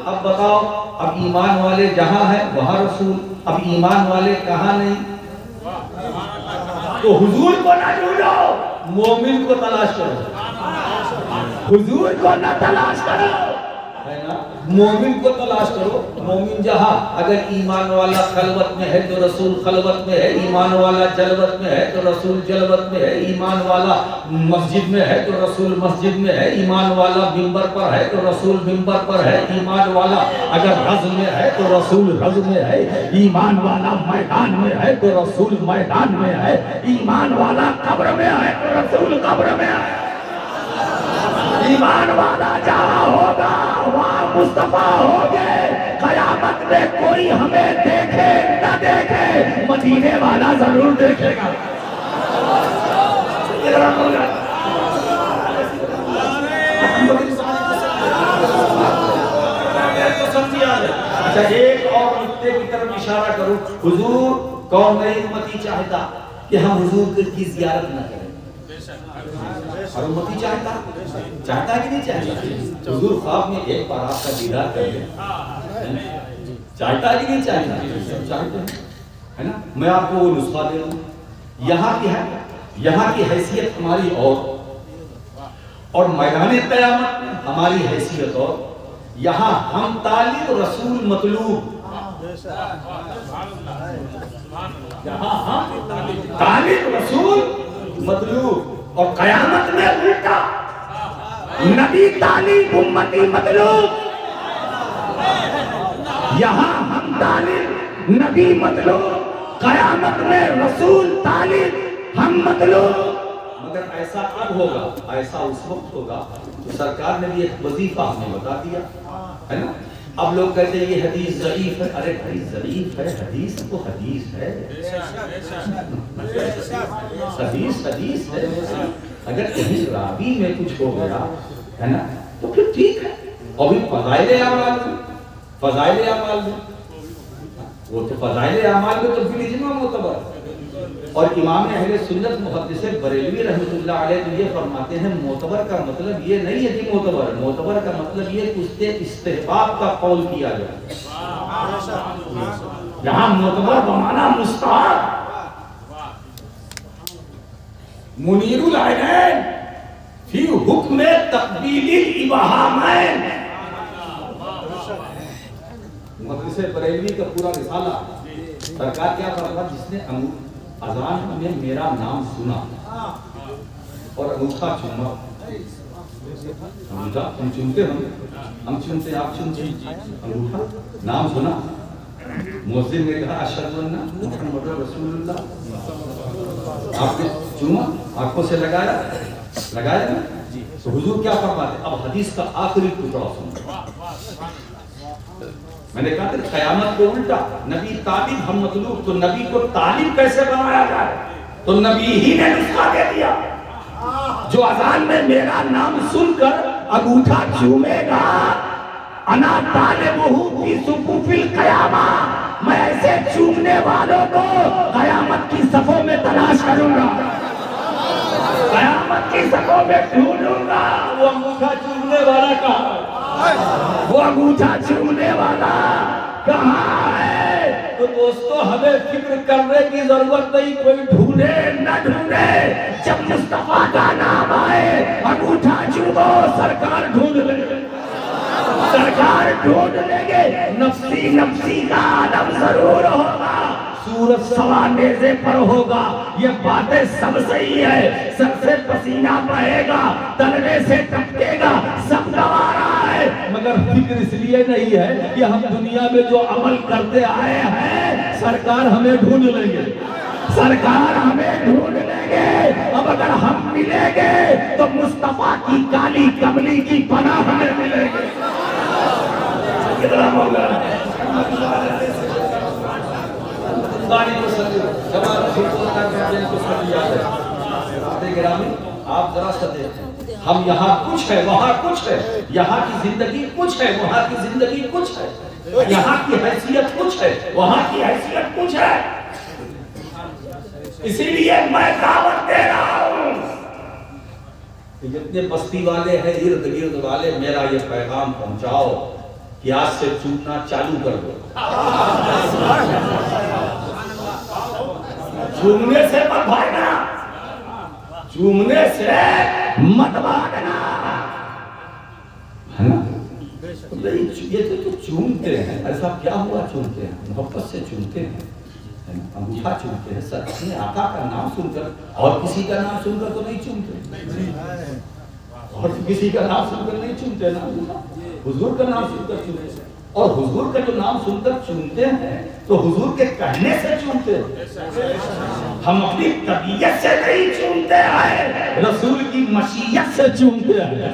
अब बताओ, अब ईमान वाले जहां है वहां रसूल, अब ईमान वाले कहां नहीं? तो हुजूर को ना ढूंढो, मोमिन को तलाश करो। हुजूर को ना तलाश करो, है ना, मोमिन को तलाश करो। मोमिन जहां, अगर ईमान वाला खलवत में है तो रसूल खलवत में है, ईमान वाला जलवत में है तो रसूल जलवत में है, ईमान वाला मस्जिद में है तो रसूल मस्जिद में है, ईमान वाला मिंबर पर है तो रसूल मिंबर पर है, ईमान वाला अगर रज़ में है तो रसूल रज़ में है, ईमान वाला मैदान में है तो रसूल मैदान में है, ईमान वाला कब्र में है तो रसूल कब्र में है। ईमान वाला जहां होगा वहां मुस्तफा होगे। कयामत में कोई हमें देखे न देखे, मदीने वाला जरूर देखेगा। अच्छा, एक और नुक्ते की तरफ इशारा करूं। हुजूर कौन नहीं उम्मती चाहता कि हम हुजूर की जियारत न करें? और उम्मती चाहता है कि नहीं चाहता? हुजूर ख्वाब में एक बार आपका दीदार कर ले, चाहता है कि नहीं चाहता? चाहते हैं, है ना। मैं आपको वो नुस्खा दे रहा हूँ। यहाँ की है, यहाँ की हैसियत हमारी और मैदान क़यामत में हमारी हैसियत और। यहाँ हम तालिब रसूल मतलूब, यहाँ हम तालिब रसूल मतलूब, और कयामत में उल्टा नबी तालिब उम्मती मतलूब। यहाँ हम तालिब नबी मतलूब, कयामत में रसूल तालिब हम मतलूब। मगर ऐसा कब होगा? ऐसा उस वक्त होगा तो सरकार ने भी एक वजीफा हमें बता दिया, है ना। अब लोग कहते हैं ये हदीस ज़ईफ है। अरे भाई ज़ईफ है, हदीस तो हदीस है, हदीस है। अगर कहीं रावी में कुछ हो गया, है ना, तो फिर ठीक है। और भी फज़ाइल आमाल में वो तो फज़ाइल आमाल में तो बिल इज्मा मोतबर। और इमाम अहले सुन्नत मुहद्दिस बरेलवी रहमतुल्लाह अलैह तो ये फरमाते हैं, मोतबर का मतलब ये नहीं है कि मोतबर का मतलब ये कि उसके इस्तेहबाब का कौल किया जाए। यहाँ मोतबर बमाना मुस्तहब। मुनीरुल ऐनैन फी हुक्म तक़बीलिल इबहामैन, मुहद्दिस बरेलवी का पूरा रिसाला। सरकार क्या फरमाता, जिसने अज़ान में मेरा नाम सुना और अंगूठा चूमा, अंगूठा हम चूमते, हम चूमते, आप चूमते, अंगूठा नाम सुना, मुअज्जिन ने कहा अशहदु अन्ना मुहम्मदुर रसूलुल्लाह, आपने चूमा, आंखों से लगाया ना, तो हुजूर क्या फरमाते? अब हदीस का आखिरी टुकड़ा सुनो। मैंने कहा था क़यामत को उल्टा, नबी तालिब हम मतलूब, तो नबी को तालिब कैसे बनाया जाए? तो नबी ही ने नुस्खा दे दिया। जो अज़ान में मेरा नाम सुनकर अंगूठा चूमेगा, अना तालिबुहु फी सुकुफिल क़यामा, मैं ऐसे चूमने वालों को क़यामत की सफ़ों में तलाश करूंगा, क़यामत की सफ़ों में ढूंढूंगा। वो अंगूठा चूमने वाला कहाँ है? वो अंगूठा चूमने वाला कहाँ है? तो दोस्तों, हमें फिक्र करने की जरूरत नहीं, कोई ढूंढे न ढूंढे, जब मुस्तफा का नाम आए अंगूठा चूमो, सरकार ढूंढ लेंगे, सरकार ढूंढ लेंगे। नफ्सी नफ्सी का आलम जरूर होगा, सूरज सवा नेज़े पर होगा, ये बातें सब सही है। सर से पसीना बहेगा, तलवे से टपकेगा, सब गवा रहा है, मगर फिक्र इसलिए नहीं है कि हम दुनिया में जो अमल करते आए हैं सरकार हमें ढूंढ लेंगे, सरकार हमें ढूंढ लेंगे। अब अब अगर हम मिलेंगे तो मुस्तफा की काली कमली की पनाह हमें मिलेगी। कितना होगा आप जरा सा देखें, हम यहाँ कुछ है वहाँ कुछ है, यहाँ की जिंदगी कुछ है वहाँ की जिंदगी कुछ है, यहाँ की हैसियत कुछ है वहाँ की हैसियत कुछ है। इसीलिए मैं दावत दे रहा हूँ जितने बस्ती वाले हैं इर्द गिर्द वाले, मेरा ये पैगाम पहुंचाओ कि आज से चूमना चालू कर दो। चूमने से मत भागना, चूमने से मत भागना, है ना? ये तो चूमते हैं, ऐसा क्या हुआ चूमते हैं? मोहब्बत से चूमते हैं, अंगूठा चूमते हैं, सर अपने आका का नाम सुनकर, और किसी का नाम सुनकर तो नहीं चूमते, और किसी का नाम सुनकर नहीं चूमते ना, हुजूर का नाम सुनकर चूमते हैं। और हुजूर का जो नाम सुनकर चूमते हैं तो हुजूर के कहने से चूमते हैं। हम अपनी तबीयत से नहीं चूमते हैं, रसूल की मशीयत से चूमते हैं,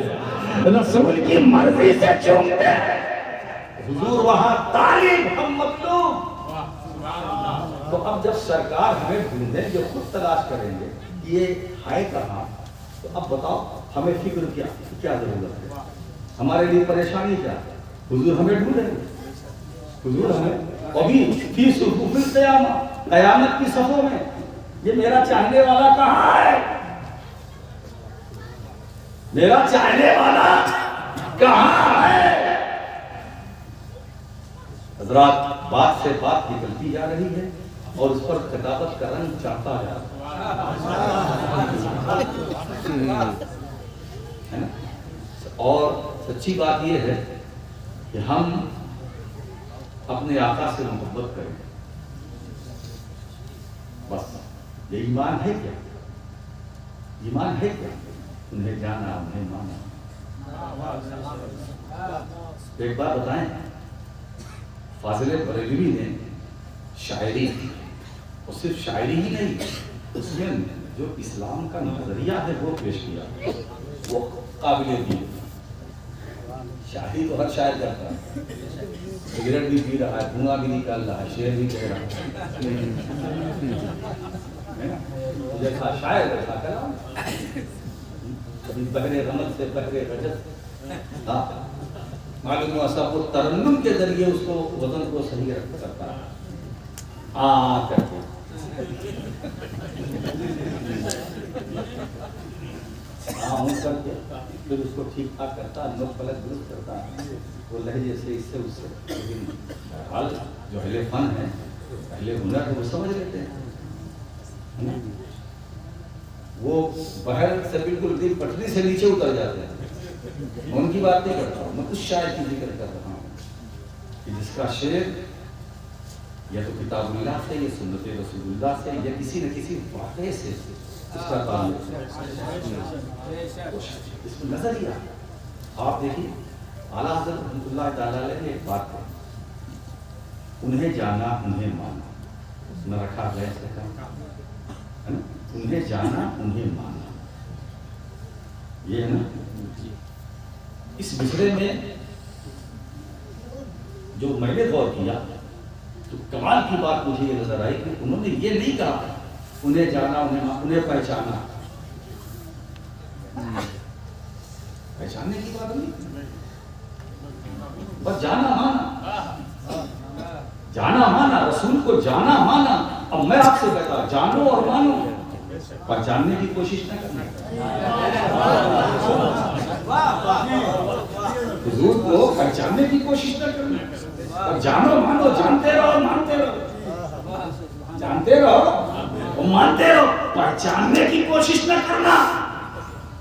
रसूल की मर्जी से चूमते हैं। हुजूर वहां तालीम हम मतलूब। तो अब जब सरकार हमें ढूंढेंगे, खुद तलाश करेंगे ये है कहाँ, तो अब बताओ हमें फिक्र क्या जरूरत है, हमारे लिए परेशानी क्या है? हुजूर हमें ढूंढेंगे, हुजूर हमें अभी फी सुफ़ुफ़िल क़यामत की सफ़ों में, ये मेरा चाहने वाला कहाँ है, मेरा चाहने वाला कहाँ है? हज़रात, बात से बात निकलती जा रही है और उस पर खिताबत का रंग चढ़ता जा रहा है ना? और सच्ची बात यह है कि हम अपने आका से मोहब्बत करें, बस ये ईमान है क्या? ईमान है क्या? उन्हें जाना उन्हें माना। एक बात बताएं, फाजिल बरेलवी ने शायरी, और सिर्फ शायरी ही नहीं, उसमें जो इस्लाम का नजरिया है वो पेश किया, वो काबिल दी। शायरी तो हर शायर करता है, सिगरेट भी पी रहा है, धुआं भी निकाल रहा है, शेर भी कह रहा है, जैसा शायर वैसा कलाम, कभी बहरे रमत से बहरे रजत। हाँ, मालूम हुआ सब वो तरन्नुम के जरिए उसको वजन को सही करता है, आ करके करके फिर उसको ठीक ठाक करता, नोक पलक दुरुस्त करता, वो लहजे से इससे उससे। लेकिन बहरहाल जो अहले फन है, अहले हुनर है, वो समझ लेते हैं, वो बहर से बिल्कुल दिल पटरी से नीचे उतर जाते हैं। मैं उनकी बात नहीं करता हूँ, मैं उस शायर की जिक्र कर रहा हूँ कि जिसका शेर या तो किताबुल्लाह से, या सुन्नत रसूलुल्लाह से, या किसी न किसी वाक़े से इसका ताल्लुक है। इसमें नजरिया आप देखिए, आला हज़रत रहमतुल्लाह तआला अलैह ने एक बात कही, उन्हें जाना उन्हें माना, न रखा गया है ना, उन्हें जाना उन्हें माना, ये है ना। इस मिसरे में जो मैंने गौर किया तो कमाल की बात मुझे ये नजर आई कि उन्होंने ये नहीं कहा उन्हें जाना उन्हें पहचाना, पहचानने की बात नहीं, बस जाना माना, जाना माना, रसूल को जाना माना। अब मैं आपसे कहता जानो और मानो, पहचानने की कोशिश न करना, हुजूर को पहचानने की कोशिश न करना, और जानो मानो, जानते रहो मानते रहो, जानते रहो और मानते रहो, पहचानने की कोशिश न करना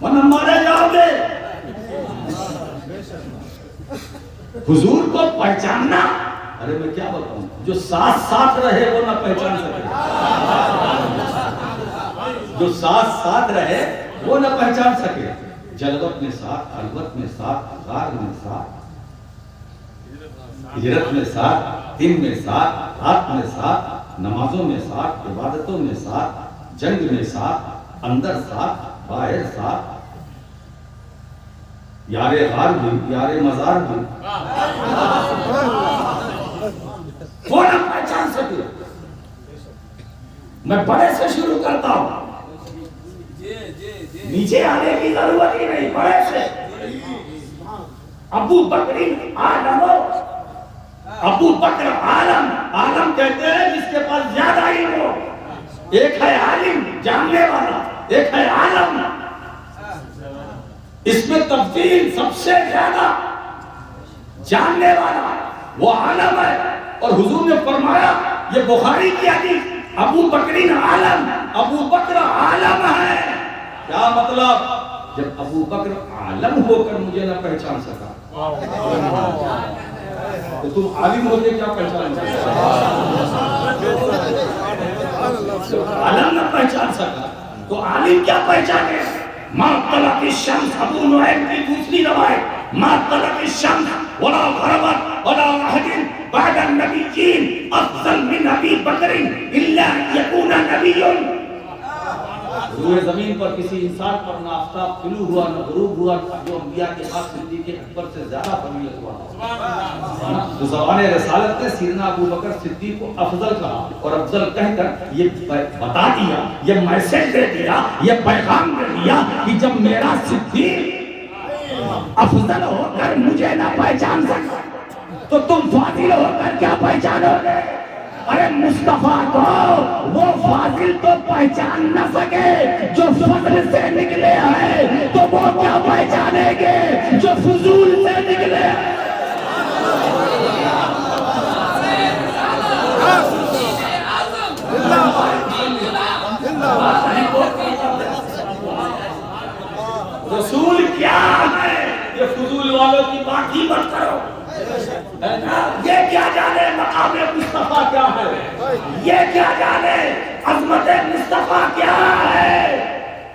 वरना मारे जाओगे। हुजूर को पहचानना, अरे मैं क्या बताऊं, जो साथ साथ रहे वो ना पहचान सके, जो साथ साथ रहे वो ना पहचान सके। जलवत में साथ, अलवत में साथ, अज़ार में साथ, हिजरत में साथ, दिन में साथ, रात में साथ, नमाजों में साथ, इबादतों में साथ, जंग में साथ, अंदर साथ बाहर साथ, यारे गार भी यारे मजार भी, कौन आप पहचान सके? मैं बड़े से शुरू करता हूं, नीचे आने की जरूरत ही नहीं, बड़े से। अबू बकरी आलम, अबू बकर आलम, आलम कहते हैं जिसके पास ज्यादा इल्म हो। एक है आलिम जानने वाला, एक है आलम। इसमें तफसील सबसे ज्यादा जानने वाला वो आलम है। और हुजूर ने फरमाया, ये बुखारी की हदीस, अबू बकरी आलम, अबू बकर आलम है। क्या मतलब? जब अबू बकर आलम होकर मुझे न पहचान सका, तो तुम आलिम होके क्या पहचान सकते? आलम न पहचान सका तो आलिम क्या पहचाने? माँ तलक शम्स, अबू नुऐम की दूसरी रवायत, माँ तलक शम्स वला गरबत वला अहदिन बाद नबिय्यीन अफजल मिन अबी बकर इल्ला यकून नबिय्युन। रूए जमीन पर किसी इंसान पर ना आफ्ताब तुलू हुआ न गुरूब हुआ जो अंबिया के बाद सिद्दीक़ अकबर से ज्यादा फजीलत हुआ। तो ज़बाने रसालत ने सीरना अबू बकर सिद्दीक़ को अफजल कहा और अफजल कहकर ये बता दिया, ये मैसेज दे दिया, ये पैगाम दे दिया कि जब मेरा सिद्दीक़ अफजल होकर मुझे ना पहचान सका तो तुम फाजिल होकर क्या पहचानोगे? अरे मुस्तफा को वो फाजिल तो पहचान न सके जो फजल से निकले हैं, तो वो क्या पहचानेंगे जो फजूल से निकले हैं? रसूल क्या है, ये फजूल वालों की बात ही मत करो। ये क्या जाने मकाम मुस्तफा क्या है, ये क्या जाने अजमत मुस्तफा क्या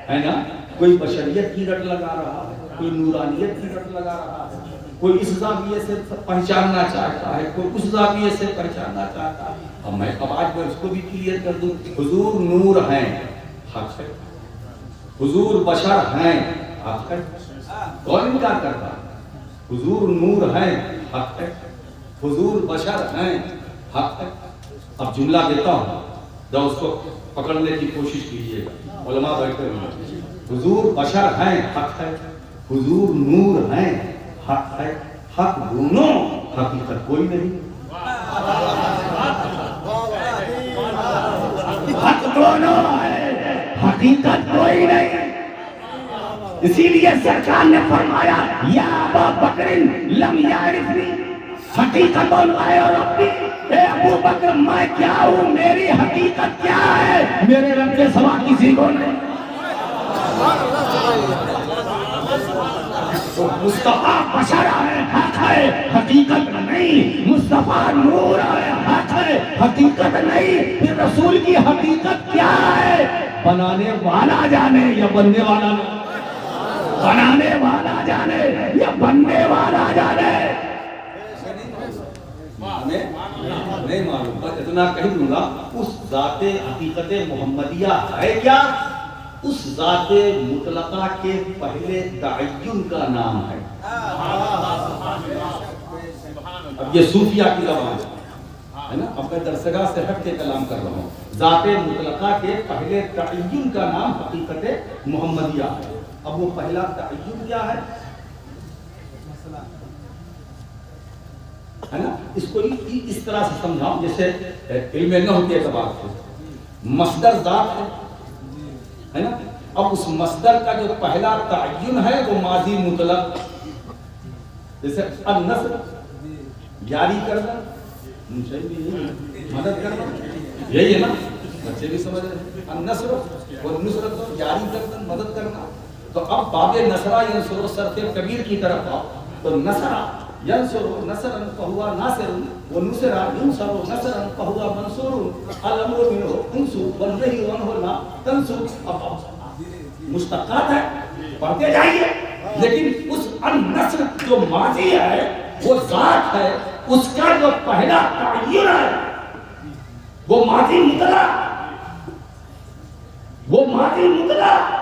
है ना? कोई बशरियत की रट लगा रहा है, कोई नूरानियत की रट लगा रहा है, कोई इस जाविये से पहचानना चाहता है, कोई उस जाविये से पहचानना चाहता है। अब मैं आज मैं उसको भी क्लियर कर दूं, हुजूर नूर हैं, हक है। हुजूर बशर हैं, हक है। कौन इनकार करता है? हुजूर नूर हैं, हक है। हुजूर बशर हैं, हक है। अब जुमला देता हूँ, जब उसको पकड़ने की कोशिश कीजिएगा, उलमा बैठे होंगे। हुजूर बशर हैं, हक है। हुजूर नूर हैं, हक है। हक दोनों, हकीकत कोई नहीं। हक दोनों है, हकीकत कोई नहीं। इसीलिए सरकार ने फरमाया, या अबू बकर लम यारिफनी हकीकतुल रब्बी, ए अबू बकर मैं क्या हूँ, मेरी हकीकत क्या है, मेरे रब के सिवा किसी को नहीं। तो मुस्तफा बशर है, हक है, हकीकत नहीं। मुस्तफा नूर है, हक है, हकीकत नहीं। फिर रसूल की हकीकत क्या है? बनाने वाला जाने या बनने वाला नहीं। बनाने वाला जाने या बनने वाला जाने, नहीं मालूम, बस इतना कह दूंगा, उस जाते हकीकते मोहम्मदिया है क्या? उस जाते मुतलका के पहले तअय्युन का नाम है। अब ये सूफिया की ज़बान है ना, अब मैं दरसगाह से हट के कलाम कर रहा हूँ। जाते मुतलका के पहले तअय्युन का नाम हकीकते मोहम्मदिया है। अब वो पहला तअय्युन क्या है ना? इसको इस तरह से समझाओ जैसे इल्म न होती है बात से। मस्दर जात है ना, अब उस मस्दर का जो पहला तअय्युन है वो माजी मुतलक, जैसे अन-नस्र जारी करना, मदद करना, यही है ना, बच्चे भी समझ रहे हैं। अन-नस्र और नुसरत जारी करना, मदद करना। तो अब बाबे नसरा यंसुरु सरफे कबीर की तरफ आओ, तो नसरा यंसुरु नसरन फहुवा नासिरुन व नुसरा युनसरु नसरन फहुवा मंसूरुन अल अमरु मिनहु उनसु वल नही वनहु ला तंसु। अब मुस्तक़ात है, पढ़ते जाइए। लेकिन उस अन-नस्र जो माजी है, वो जात है, उसका जो पहला तअय्युन है वो माजी मुतलक। वो माजी मुतलक।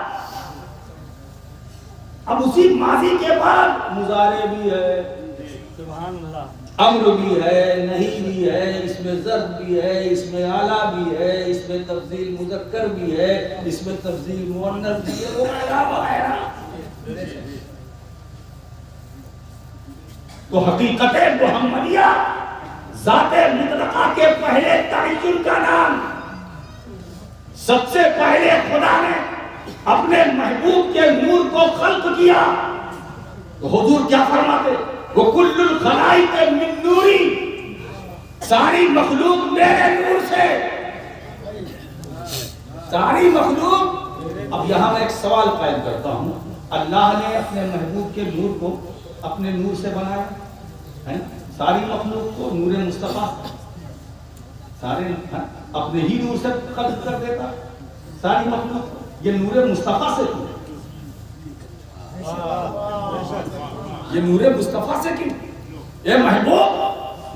अब उसी माजी के बाद मुजारे भी है, अम्र भी है, नहीं भी है, इसमें ज़र्फ भी है, इसमें आला भी है, इसमें तफ्ज़ील मुज़क्कर भी है, इसमें तफ्ज़ील मुअन्नस भी है, वगैरह। तो हकीकत मुहम्मदिया ज़ाते मुतलका के पहले तअय्युन का नाम, सबसे पहले खुदा ने अपने महबूब के नूर को खल्क किया। तो हुजूर क्या फरमाते, वो कुल्लुल खलाइक मिन नूरी, सारी मखलूक मेरे नूर से, सारी मखलूक। अब यहां मैं एक सवाल कायम करता हूं, अल्लाह ने अपने महबूब के नूर को अपने नूर से बनाया है, सारी मखलूक को नूर मुस्तफा सारे अपने ही नूर से खल्क कर देता, सारी मखलूक ये नूर मुस्तफा से क्यों, ये नूर मुस्तफा से क्यों? ये महबूब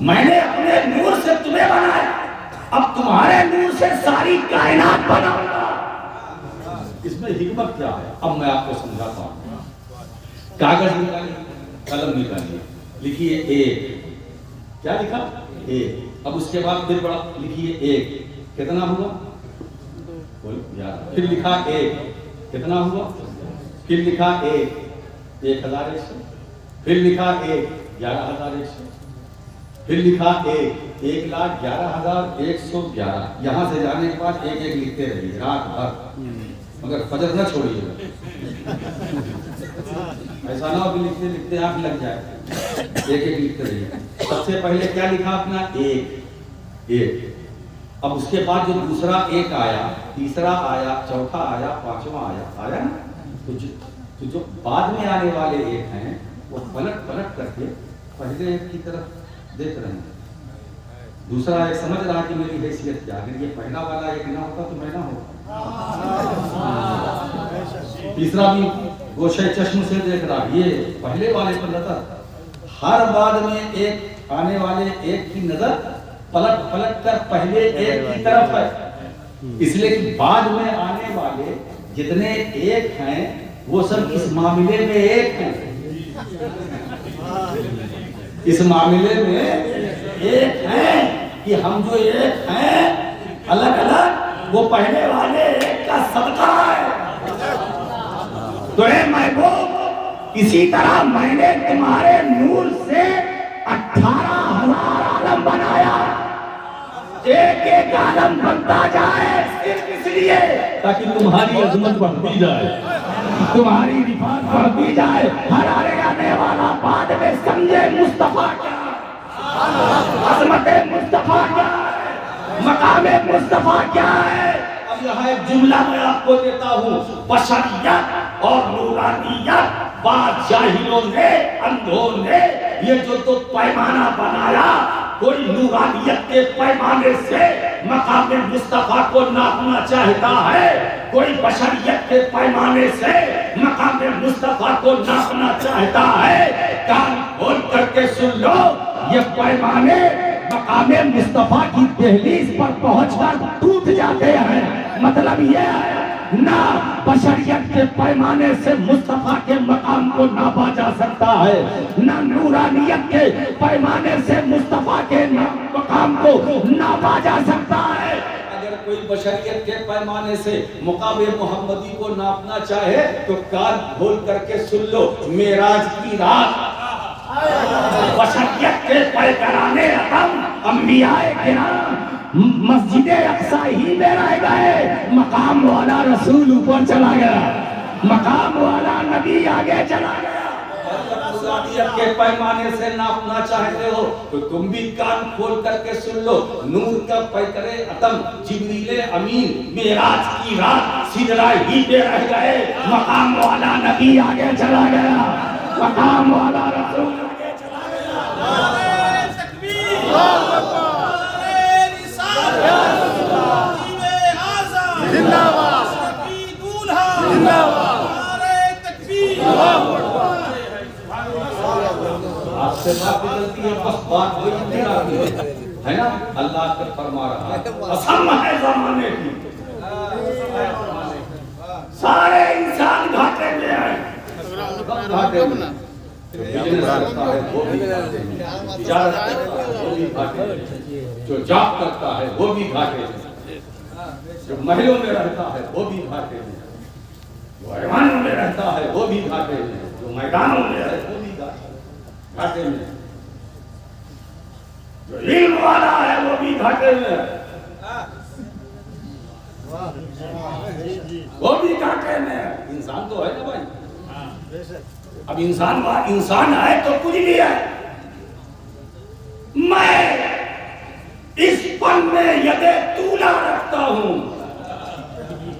मैंने अपने नूर से तुम्हें बनाया, अब तुम्हारे नूर से सारी कायनात बनाऊंगा। इसमें हिकमत क्या है, अब मैं आपको समझाता हूं। कागज निकालिए, कलम निकालिए, लिखिए एक, क्या लिखा एक। अब उसके बाद फिर बड़ा लिखिए एक, कितना हुआ, फिर लिखा एक, कितना हुआ, फिर लिखा एक, 1100, फिर लिखा एक, 11,100, फिर लिखा एक, 1,11,111। यहाँ से जाने के बाद एक एक लिखते रहिए रात भर, मगर फजर न छोड़िए। ऐसा ना हो कि लिखते लिखते आंख लग जाए, एक एक लिखते रहिए। सबसे पहले क्या लिखा अपना, एक एक। अब उसके बाद जो दूसरा एक आया, तीसरा आया, चौथा आया, पांचवा आया ना, तो जो बाद में आने वाले एक हैं वो पलट पलट करके पहले एक की तरफ देख रहे हैं। दूसरा एक समझ रहा कि मेरी हैसियत क्या, अगर ये पहला वाला एक ना होता तो मैं ना होता। तीसरा भी गोशे चश्म से देख रहा, ये पहले वाले पर नजर। हर बाद में एक आने वाले एक की नजर पलट पलट कर पहले एक की तरफ है, इसलिए कि बाद में आने वाले जितने एक हैं वो सब इस मामले में एक हैं, इस मामले में एक हैं कि हम जो एक हैं अलग अलग, वो पहले वाले एक का सदका है। तो महबूब इसी तरह मैंने तुम्हारे नूर से 18,000 आलम बनाया, एक एक आलम बनता जाए सिर्फ इसलिए ताकि तुम्हारी अजमत बढ़ती जाए, तुम्हारी रिफात बढ़ती जाए। हर आने वाला बाद में समझे मुस्तफा क्या, अजमत मुस्तफा क्या है, मकाम मुस्तफा क्या है। अब यहाँ एक जुमला मैं आपको देता हूँ, बशरियत और नूरानियत बाद जाहिलों ने, अंधों ने ये जो तो पैमाना बनाया, कोई नूरानियत के पैमाने से मकाम मुस्तफा को नापना चाहता है, कोई बशरियत के पैमाने से मकाम मुस्तफा को नापना चाहता है। कान खोल करके सुन लो, ये पैमाने मकाम मुस्तफा की दहलीज पर पहुंचकर टूट जाते हैं। मतलब ये है ना बशरियत के पैमाने से मुस्तफा के मकाम को नापा जा सकता है, ना नूरानियत के पैमाने से मुस्तफा के मकाम को नापा जा सकता है। अगर कोई बशरियत के पैमाने से मुकाम मोहम्मदी को नापना चाहे तो कान खोल करके सुन लो, मेराज की रात बशरियत के पैकराने अंबियाए किराम मस्जिद अक्सा ही में रह गए, मकाम वाला रसूल ऊपर चला गया, मकाम वाला नबी आगे चला गया। के पैमाने से नापना चाहते हो तो तुम भी कान खोल करके सुन लो, नूर का पैकरे अतम जिब्रील अमीन मेराज की रात सिदरा ही पे रह गए, मकाम वाला नबी आगे चला गया, मकाम वाला रसूल आगे चला गया। आपसे बात निकलती है, बस बात वही नहीं आती है ना। अल्लाह का फरमा रहा है, असम है ज़माने की, सारे इंसान घाटे में हैं। घाटे में जो बिजनेस करता है वो भी घाटे में, तिजारत करता है वो भी घाटे में, जो जॉब करता है वो भी घाटे में, जो महलों में रहता है वो भी घाटे में, जो ऐवानों में रहता है वो भी घाटे में, जो मैदानों में है वो भी घाटे में, जो इल्म वाला है वो भी घाटे में, वो भी घाटे में। इंसान तो है ना भाई। अब इंसान है तो कुछ भी है। मैं इस पल में यदि तूला रखता हूं,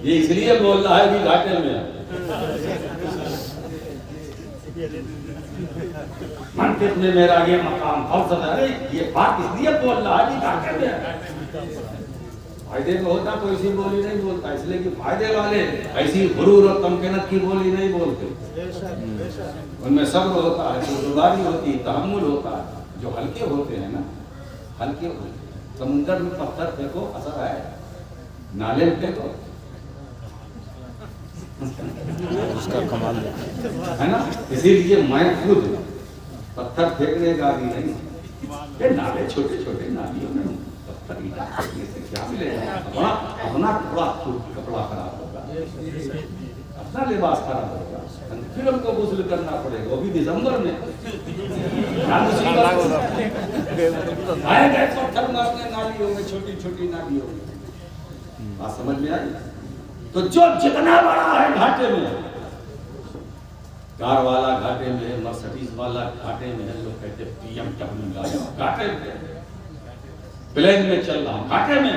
ये इसलिए बोल रहा है कि घाटे में है। मंतिक में मेरा ये मकाम फलसफा है, ये बात इसलिए बोल रहा है कि घाटे में है। फायदे में होता तो ऐसी बोली नहीं बोलता, इसलिए कि फायदे वाले ऐसी गुरूर और तमकीनत की बोली नहीं बोलते। उनमें सब्र होता है, शुक्रगुजारी होती है, तहम्मुल होता है। जो हल्के होते हैं ना, हल्के होते हैं, समुद्र में पत्थर फेंको असर है, नाले में फेंको उसका कमाल है ना। इसीलिए मैं खुद पत्थर फेंकने का भी नहीं, ये नाले छोटे छोटे नालियों में पत्थर ईटा फेंकने से क्या मिलेगा? अपना कपड़ा खराब होगा, अपना लिबास खराब होगा, फिर हमको गुस्ल करना पड़ेगा, वो भी दिसंबर में। आएगा पत्थर मारने नालियों में, छोटी छोटी नालियों में। बात समझ में आई? तो जो जितना बड़ा है घाटे में, कार वाला घाटे में है, मर्सिडीज वाला घाटे में है, लोग कहते BMW लाया घाटे में, प्लेन में चल रहा हूं घाटे में,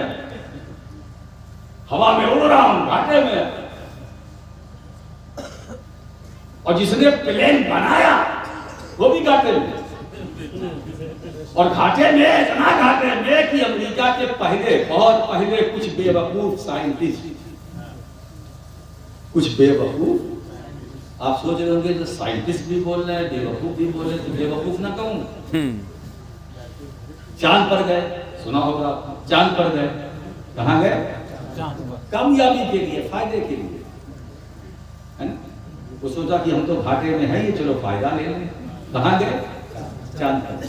हवा में उड़ रहा हूं घाटे में, और जिसने प्लेन बनाया वो भी घाटे में। और घाटे में इतना घाटे में कि अमेरिका के पहले, बहुत पहले कुछ बेवकूफ साइंटिस्ट, कुछ बेवकूफ, आप सोच रहे होंगे जो साइंटिस्ट भी बोल रहे हैं, बेवकूफ भी बोल रहे हैं, तो बेवकूफ ना कहूं। चांद पर गए, सुना होगा, चांद पर गए, कहां गए? कामयाबी के लिए, फायदे के लिए, है ना। वो सोचा कि हम तो घाटे में हैं, ये चलो फायदा ले लें। कहां गए? चांद पर।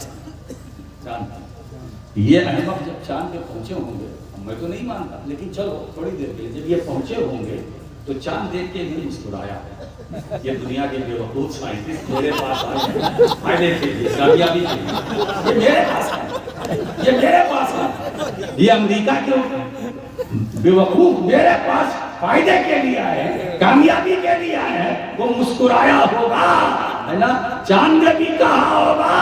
चांद पर ये अहमक जब चांद पे पहुंचे होंगे, मैं तो नहीं मानता, लेकिन चलो थोड़ी देर के लिए जब ये पहुंचे होंगे तो चांद देख के नहीं मुस्कुराया। ये दुनिया के बेवकूफ साइंटिस्ट मेरे पास आए फायदे के लिए, कामयाबी के लिए, ये मेरे पास है, ये मेरे पास है। ये अमेरिका के बेवकूफ मेरे पास फायदे के लिए आए, कामयाबी के लिए आए, वो मुस्कुराया होगा, है ना। चांद ने भी कहा होगा,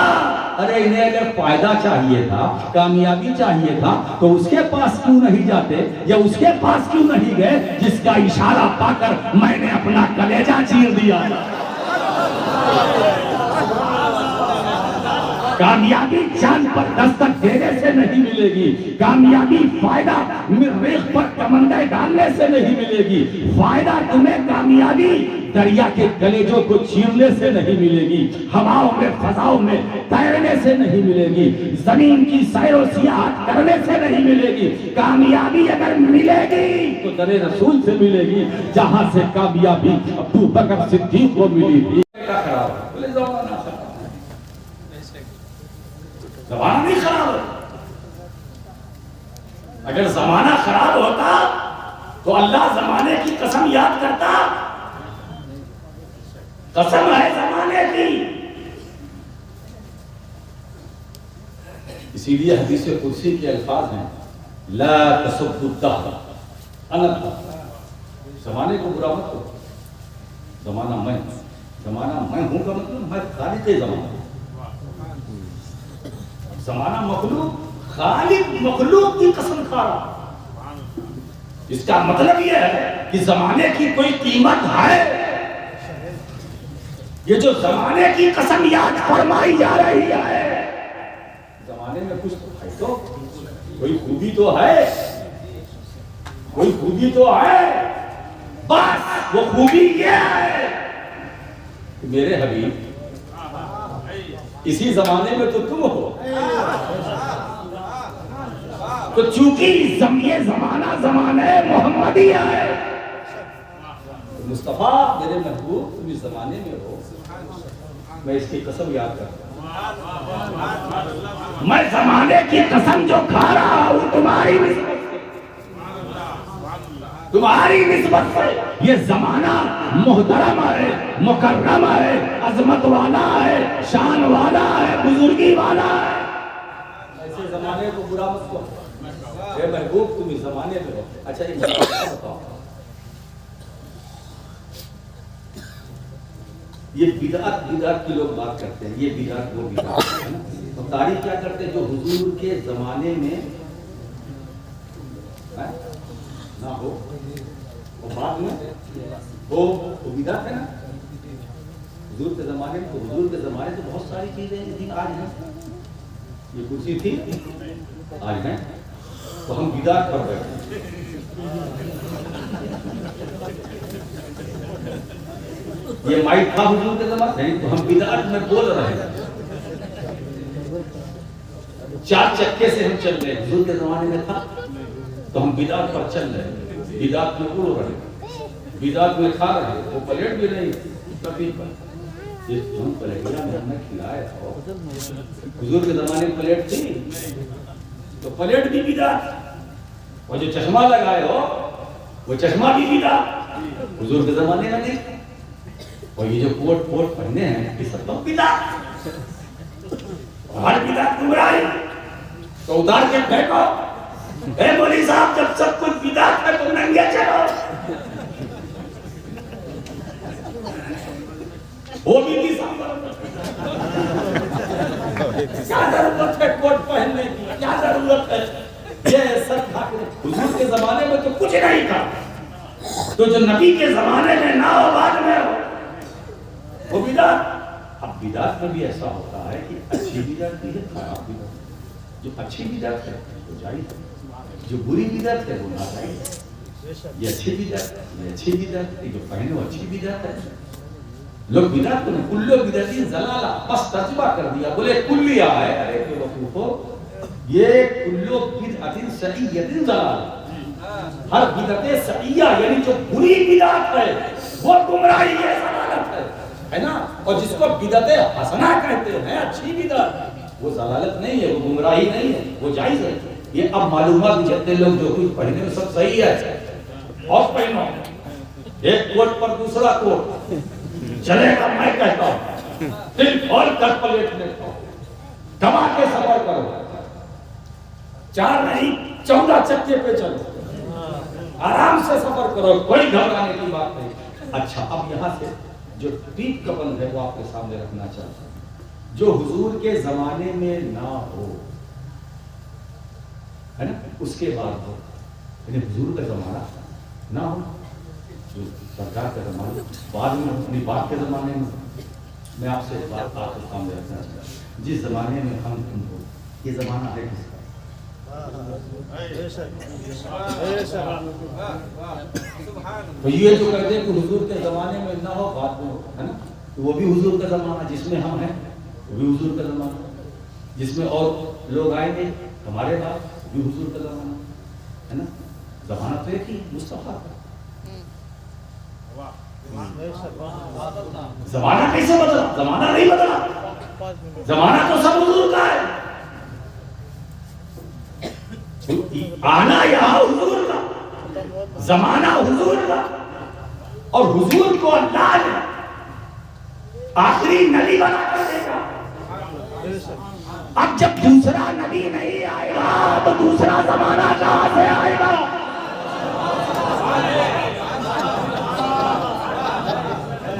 अरे इन्हें अगर फायदा चाहिए था, कामयाबी चाहिए था, तो उसके पास क्यों नहीं जाते, या उसके पास क्यों नहीं गए जिसका इशारा पाकर मैंने अपना कलेजा चीर दिया। कामयाबी चांद पर दस्तक देने से नहीं मिलेगी, कामयाबी फायदा रेख पर कमंडल डालने से नहीं मिलेगी, फायदा तुम्हें कामयाबी दरिया के कलेजों को चीरने से नहीं मिलेगी, हवाओं में फजाओं में तैरने से नहीं मिलेगी, जमीन की सैरो सियाहत करने से नहीं मिलेगी। कामयाबी अगर मिलेगी तो दरे रसूल से मिलेगी, जहां से कामयाबी अबू बकर सिद्दीक को मिली थी। जमाना नहीं खराब है। अगर जमाना खराब होता तो अल्लाह जमाने की कसम याद करता। कसम है जमाने की। इसीलिए हदीस कुर्सी के अल्फाज हैं, ला तसब्बुद्दाह, जमाने को बुरा मत करो। जमाना मैं हूं का मतलब मैं खालिक जमाना, जमाना मखलूक, खालिक मखलूक की कसम खा रहा। इसका मतलब यह है कि जमाने की कोई कीमत है। ये जो जमाने की कसम याद फरमाई जा रही है, जमाने में कुछ तो है, तो कोई खूबी तो है, कोई खूबी तो है। बस वो खूबी ये है कि मेरे हबीब इसी जमाने में तो तुम हो। तो चूंकि ये जमाना जमाने मोहम्मदी है, मुस्तफ़ा मेरे महबूब तुम इस जमाने में हो, मैं इसकी कसम याद करता हूँ। मैं जमाने की कसम जो खा रहा हूँ तुम्हारी निस्बत से, ये जमाना मोहतरम है, मुकर्रम है, अजमत वाला है, शान वाला है, बुजुर्गी वाला है। ऐसे जमाने को बुरा मत कहो, हे महबूब तुम इस जमाने में हो। अच्छा एक बात बताओ, ये बिदअत बिदअत की लोग बात करते हैं, ये बिदअत वो बिदअत है ना, तो तारीफ क्या करते हैं जो हुजूर के जमाने में है ना हो और बाद में हो, वो बिदअत है ना। हुजूर के जमाने में, तो हुजूर के जमाने तो बहुत सारी चीजें थी, आज हैं, ये कुर्सी थी आज है, तो हम बिदअत पर बैठे। ये माइक था हुजूर के जमाने नहीं, तो हम बिदअत में बोल रहे हैं। चार चक्के से हम चल रहे हैं, हुजूर के जमाने में था तो हम बिदअत पर चल रहे हैं, बिदअत में उड़ रहे हैं, बिदअत में खा रहे हैं। वो प्लेट भी नहीं कभी पर, जिस हम प्लेटिया में हमने खिलाया था, हुजूर के जमाने में प्लेट थी तो प्लेट भी बिदअत। वो जो चश्मा लगाए हो वो चश्मा भी बिदअत, हुजूर के जमाने में नहीं। और ये जो कोट पहने हैं ये सब तो बिदअत, हर बिदअत गुमराही, तो उतार के फेंको। ए मौलवी साहब जब सब कुछ बिदअत है तो नंगे चलो, वो भी क्या जरूरत है कोट पहनने की, क्या जरूरत है ये सब खाके। हुजूर के जमाने में तो कुछ नहीं था, तो जो नबी के जमाने में ना हो बाद में हो वो बिदअत। अब बिदअत में भी ऐसा होता है कि अच्छी बिदअत भी है, खराब बिदअत। जो अच्छी बिदअत है वो जायज़ है, जो बुरी बिदअत है वो नाजायज़ है। ये अच्छी बिदअत है, ये अच्छी बिदअत है, जो पहने वो अच्छी बिदअत है। लोग बिदअत को कुल्लो बिदअतिन ज़लाला बस तर्जुमा कर दिया, बोले कुल्लिया है। अरे बेवकूफो, ये कुल्लो बिदअतिन सईयतिन ज़लाला, हर बिदअत सईया यानी जो बुरी बिदअत है वो गुमराही है, ज़लालत है ना। और जिसको बिदअत हसना कहते हैं, अच्छी बिदअत, वो ज़लालत नहीं है, वो गुमराही नहीं है, वो जायज़ है। ये अब मालूम हुआ कि जितने लोग जो कुछ पहने में सब सही है, और पहनो एक कोट पर दूसरा कोट चलेगा। मैं कहता हूं दिल खोल कर प्लेट में खाओ, दबा के सफर करो, 4 नहीं 14 चक्के पे चलो, आराम से सफर करो, कोई घबराने की बात नहीं। अच्छा अब यहां से जो टीक का बंद है वो आपके सामने रखना चाहता हूं, जो हुजूर के जमाने में ना हो, है ना, उसके बाद हो, यानी हुजूर का जमाना ना हो, जो सरकार का जमाना बाद में, अपनी बात के जमाने में। मैं आपसे एक बात आपके सामने रखना चाहता हूँ, जिस जमाने में हम तुम हो, ये जमाना है किसका? तो ये जो कहते हैं कि हुजूर के जमाने में ना हो बाद में हो, है ना, तो वो भी हुजूर का जमाना जिसमें हम हैं, वो भी हुजूर का जमाना, जिसमें और लोग आएंगे हमारे बाद, वो भी हुजूर का जमाना, है ना। जमाना तो एक ही, मुस्तफा का। जमाना कैसे बदला? जमाना नहीं बदला, जमाना तो सब हुजूर का है। आना यहाँ हुजूर का, जमाना हुजूर का, और हुजूर को अल्लाह ने आखिरी नबी बना कर देगा। अब जब दूसरा नबी नहीं आएगा तो दूसरा जमाना कहां से आएगा?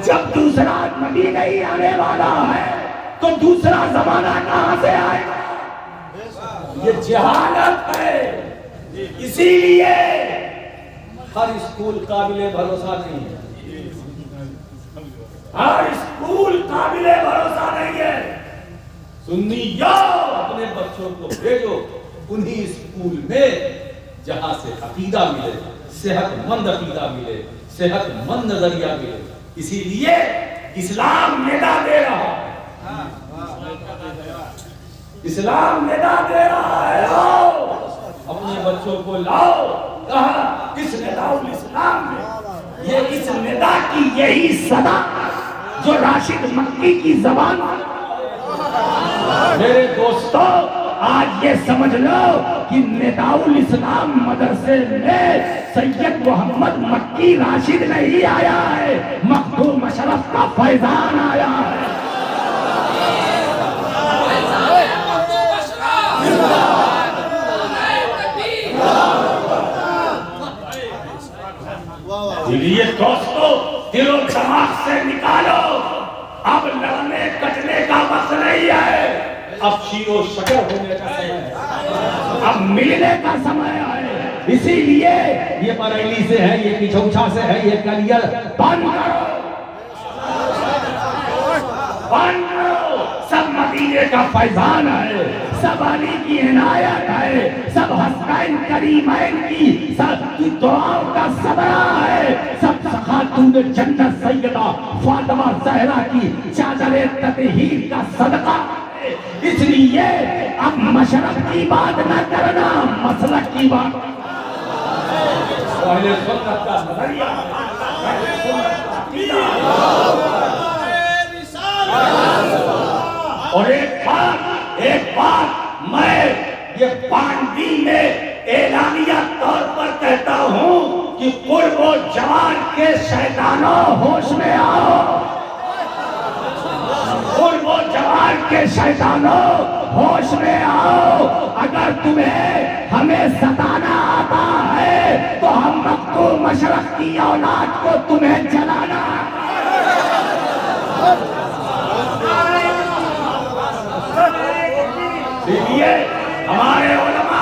जब दूसरा नबी नहीं आने वाला है तो दूसरा जमाना कहां से आएगा? ये जहालत है। इसीलिए हर स्कूल काबिले भरोसा नहीं है, हर स्कूल काबिले भरोसा नहीं है। सुन्नियों अपने बच्चों को भेजो उन्हीं स्कूल में जहां से अकीदा मिले, सेहतमंद अकीदा मिले, सेहतमंद नजरिया मिले। इसीलिए इस्लाम निदा दे रहा है, इस्लाम निदा दे रहा है, आओ अपने बच्चों को लाओ। कहा इस निदाउल इस्लाम में, ये इस निदा यही सदा जो राशिद मक्की की जबान। मेरे दोस्तों, आज ये समझ लो कि निदाउल इस्लाम मदरसे में सैयद मोहम्मद मक्की राशिद नहीं आया है, मखदूम अशरफ का फैजान आया है। ये दोस्तों, दिलो दिमाग से निकालो, अब लड़ने कटने का वक्त नहीं है, अब शीरो शकर होने का समय है, अब मिलने का समय है। इसीलिए ये बरेली से है, ये पिछौछा से है, ये कलियर बंद करो, बंद करो। सब मदीने का फैजान है, सब अली की इनायत है, सब हसनैन करीमैन की सब की दुआओं का सबरा है, सब खातून जन्नत सैयदा फातिमा ज़हरा की चादरे ततहीर का सदका है। इसलिए अब मशरफ की बात न करना, मसलक की बात। पहले सुन्नत का नजरिया, पहले सुन्नत का अकीदा। और एक बात मैं ये पांडी में एलानिया तौर पर कहता हूं कि कुर्बो जवान के शैतानों होश में आओ, कुर्बो जवान के शैतानों होश में आओ। अगर तुम्हें हमें सताना आता है तो हम मखदूम अशरफ की औलाद को तुम्हें जलाना। इसलिए हमारे उलमा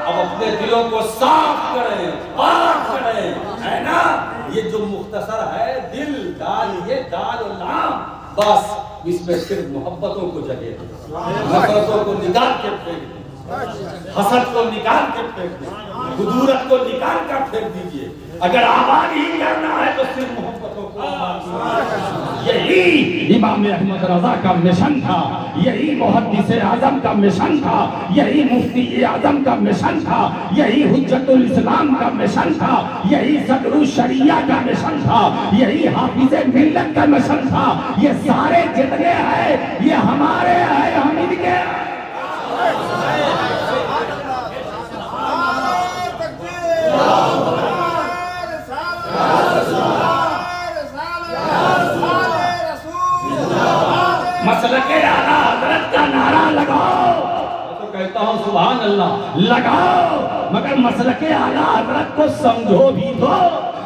अब अपने दिलों को साफ करें, पाक करें, है ना। ये जो मुख्तसर है दिल दाल, ये दाल और नाम, बस इसमें सिर्फ मोहब्बतों को जगह, नफरतों को निकाल के फेंक दीजिए, हसद को निकाल के फेंक दीजिए, गुदूरत को निकाल कर फेंक दीजिए। अगर आबाद ही करना है तो सिर्फ मोहब्बतों को। यही इमाम अहमद रजा का मिशन था, यही मुहद्दिस आजम का मिशन था, यही मुफ्ती आजम का मिशन था, यही हुज्जतुल इस्लाम का मिशन था, यही सदरुल शरिया का मिशन था, यही हाफिज़े मिल्लत का मिशन था। ये सारे जितने हैं ये हमारे हैं, हम इनके हैं। मसलके आला हज़रत का नारा लगाओ, तो कहता हूँ सुभान अल्लाह लगाओ, मगर मसलके आला हज़रत को समझो भी तो।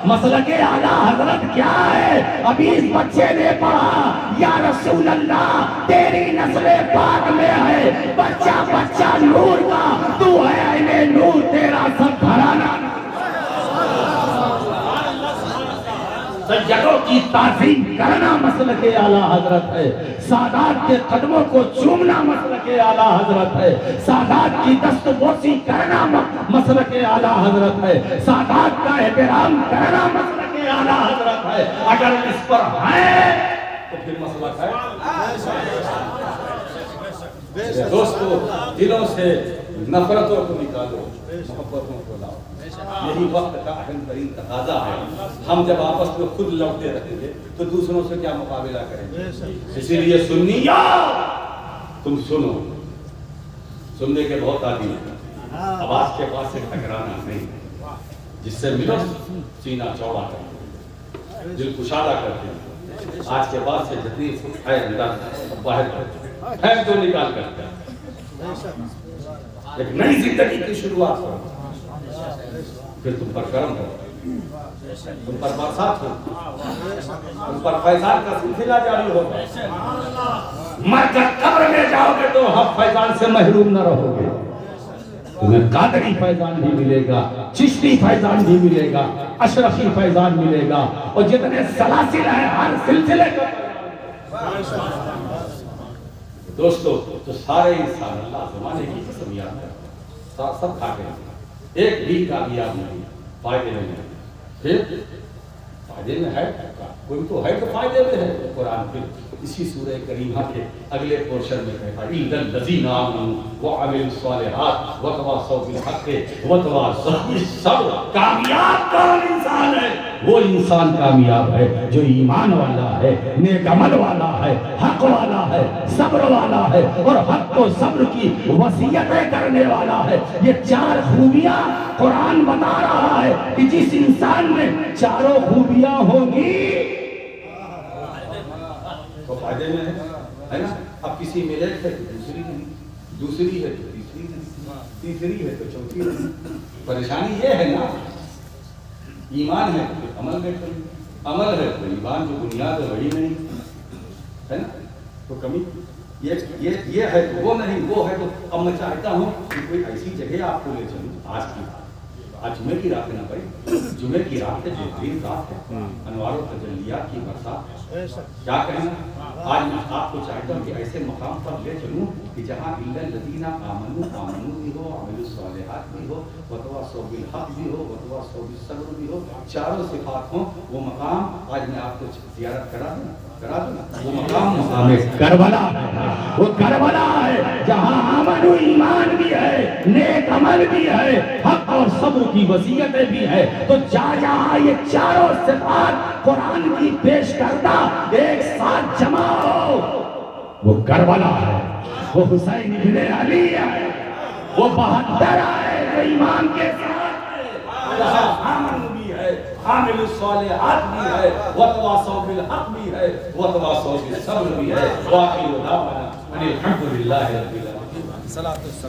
मसलके आला हज़रत क्या है? अभी इस बच्चे ने पढ़ा या रसूल अल्लाह तेरी नस्ले पाक में है, बच्चा बच्चा नूर का, तू है ऐने नूर, तेरा सब घराना। सज्जदों की ताज़ीम करना मसलके आला हज़रत है, सादात के कदमों को चूमना मसलके आला हज़रत है, सादात की दस्तबोसी करना मसलके आला हज़रत है, सादात का एहतराम करना मसलके आला हज़रत है। अगर इस पर है तो फिर मसलक है। दोस्तों, दिलों से नफरतों को निकालो, मोहब्बतों को लाओ। यही वक्त का अहम तरीन तकाजा है। हम जब आपस में खुद लौटते रहेंगे तो दूसरों से क्या मुकाबला करेंगे। इसीलिए सुन्निया, तुम सुनो, सुनने के बहुत आदमी हैं, आवाज के पास से टकराना नहीं, जिससे मिलो सीना चौड़ा करते, दिल कुशादा करते। आज के बाद से जितनी है अंदर बाहर है तो निकाल करते हैं, एक नई जिंदगी की शुरुआत करो। फिर तुम पर करम हो, तुम पर बरसात हो, तुम पर फैजान का सिलसिला जारी होगा। मरकर कब्र में जाओगे तो हम फैजान से महरूम न रहोगे। तुम्हें कादरी फैजान भी मिलेगा, चिश्ती फैजान भी मिलेगा, अशरफी फैजान मिलेगा, और जितने सलासिल हैं हर सिलसिले का। दोस्तों, तो सारे इंसान अल्लाह ज़माने की कसम याद कर, सब खा गए, एक भी कामयाब नहीं, फायदे में नहीं। फिर फायदे में है, कोई तो है तो फायदे में है। कुरान फिर इसी सूरह करीमा के अगले पोर्शन में कहता है, इल्लल लज़ीना आमनू व अमिलुस सालिहात व तवासौ बिल हक़्क़ि व तवासौ बिस सब्र। कामयाब कौन इंसान है? वो इंसान कामयाब है जो ईमान वाला है, नेक अमल वाला है, हक वाला है, सब्र वाला है और हक को सब्र की वसीयतें करने वाला है। ये चार खूबियां कुरान बता रहा है कि जिस इंसान में चारों खूबियां होंगी तो फायदे में है ना। अब किसी में एक है तो दूसरी नहीं, दूसरी है तो तीसरी नहीं, तीसरी है तो चौथी नहीं। परेशानी ये है ना, ईमान है तो अमल में कमी, अमल है तो ईमान जो बुनियाद है वही नहीं है ना, तो कमी ये है तो वो नहीं, वो है तो। अब मैं चाहता हूँ कि कोई ऐसी जगह आपको ले चलूँ। आज जुमे की रात है ना भाई, जुमे की रात है, बेहतरीन रात है, अनवारों तजल्लियात की बरसात। क्या कहना, आज मैं आपको चाहता हूँ कि ऐसे मकाम पर ले चलूँ कि जहाँ इल्लल लदीना आमनू भी हो, अमलुस सालिहात भी हो, वतवासौ बिल हक भी हो, वतवासौ बिस सब्र भी हो, चारों सिफात हो। वो मकाम आज मैं आपको ज़ियारत करा दूँ ना, वो मकाम करबला है। वो करबला है जहाँ आमन ईमान भी है, नेक अमल भी है, हक और सब्र की वसीयतें भी है। तो जहाँ ये चारों सिफात कुरान की पेश करता एक साथ जमा हो, वो करबला है, वो हुसैन इब्ने अली है, वो 72 है जो ईमान के साथ है, आमन भी है, आमिलुस सालिहात भी है, वतवासौ बिल हक भी है, वतवासौ बिस सब्र भी है। वाखिर दावाना अनिल हम्दुलिल्लाहि रब्बिल आलमीन।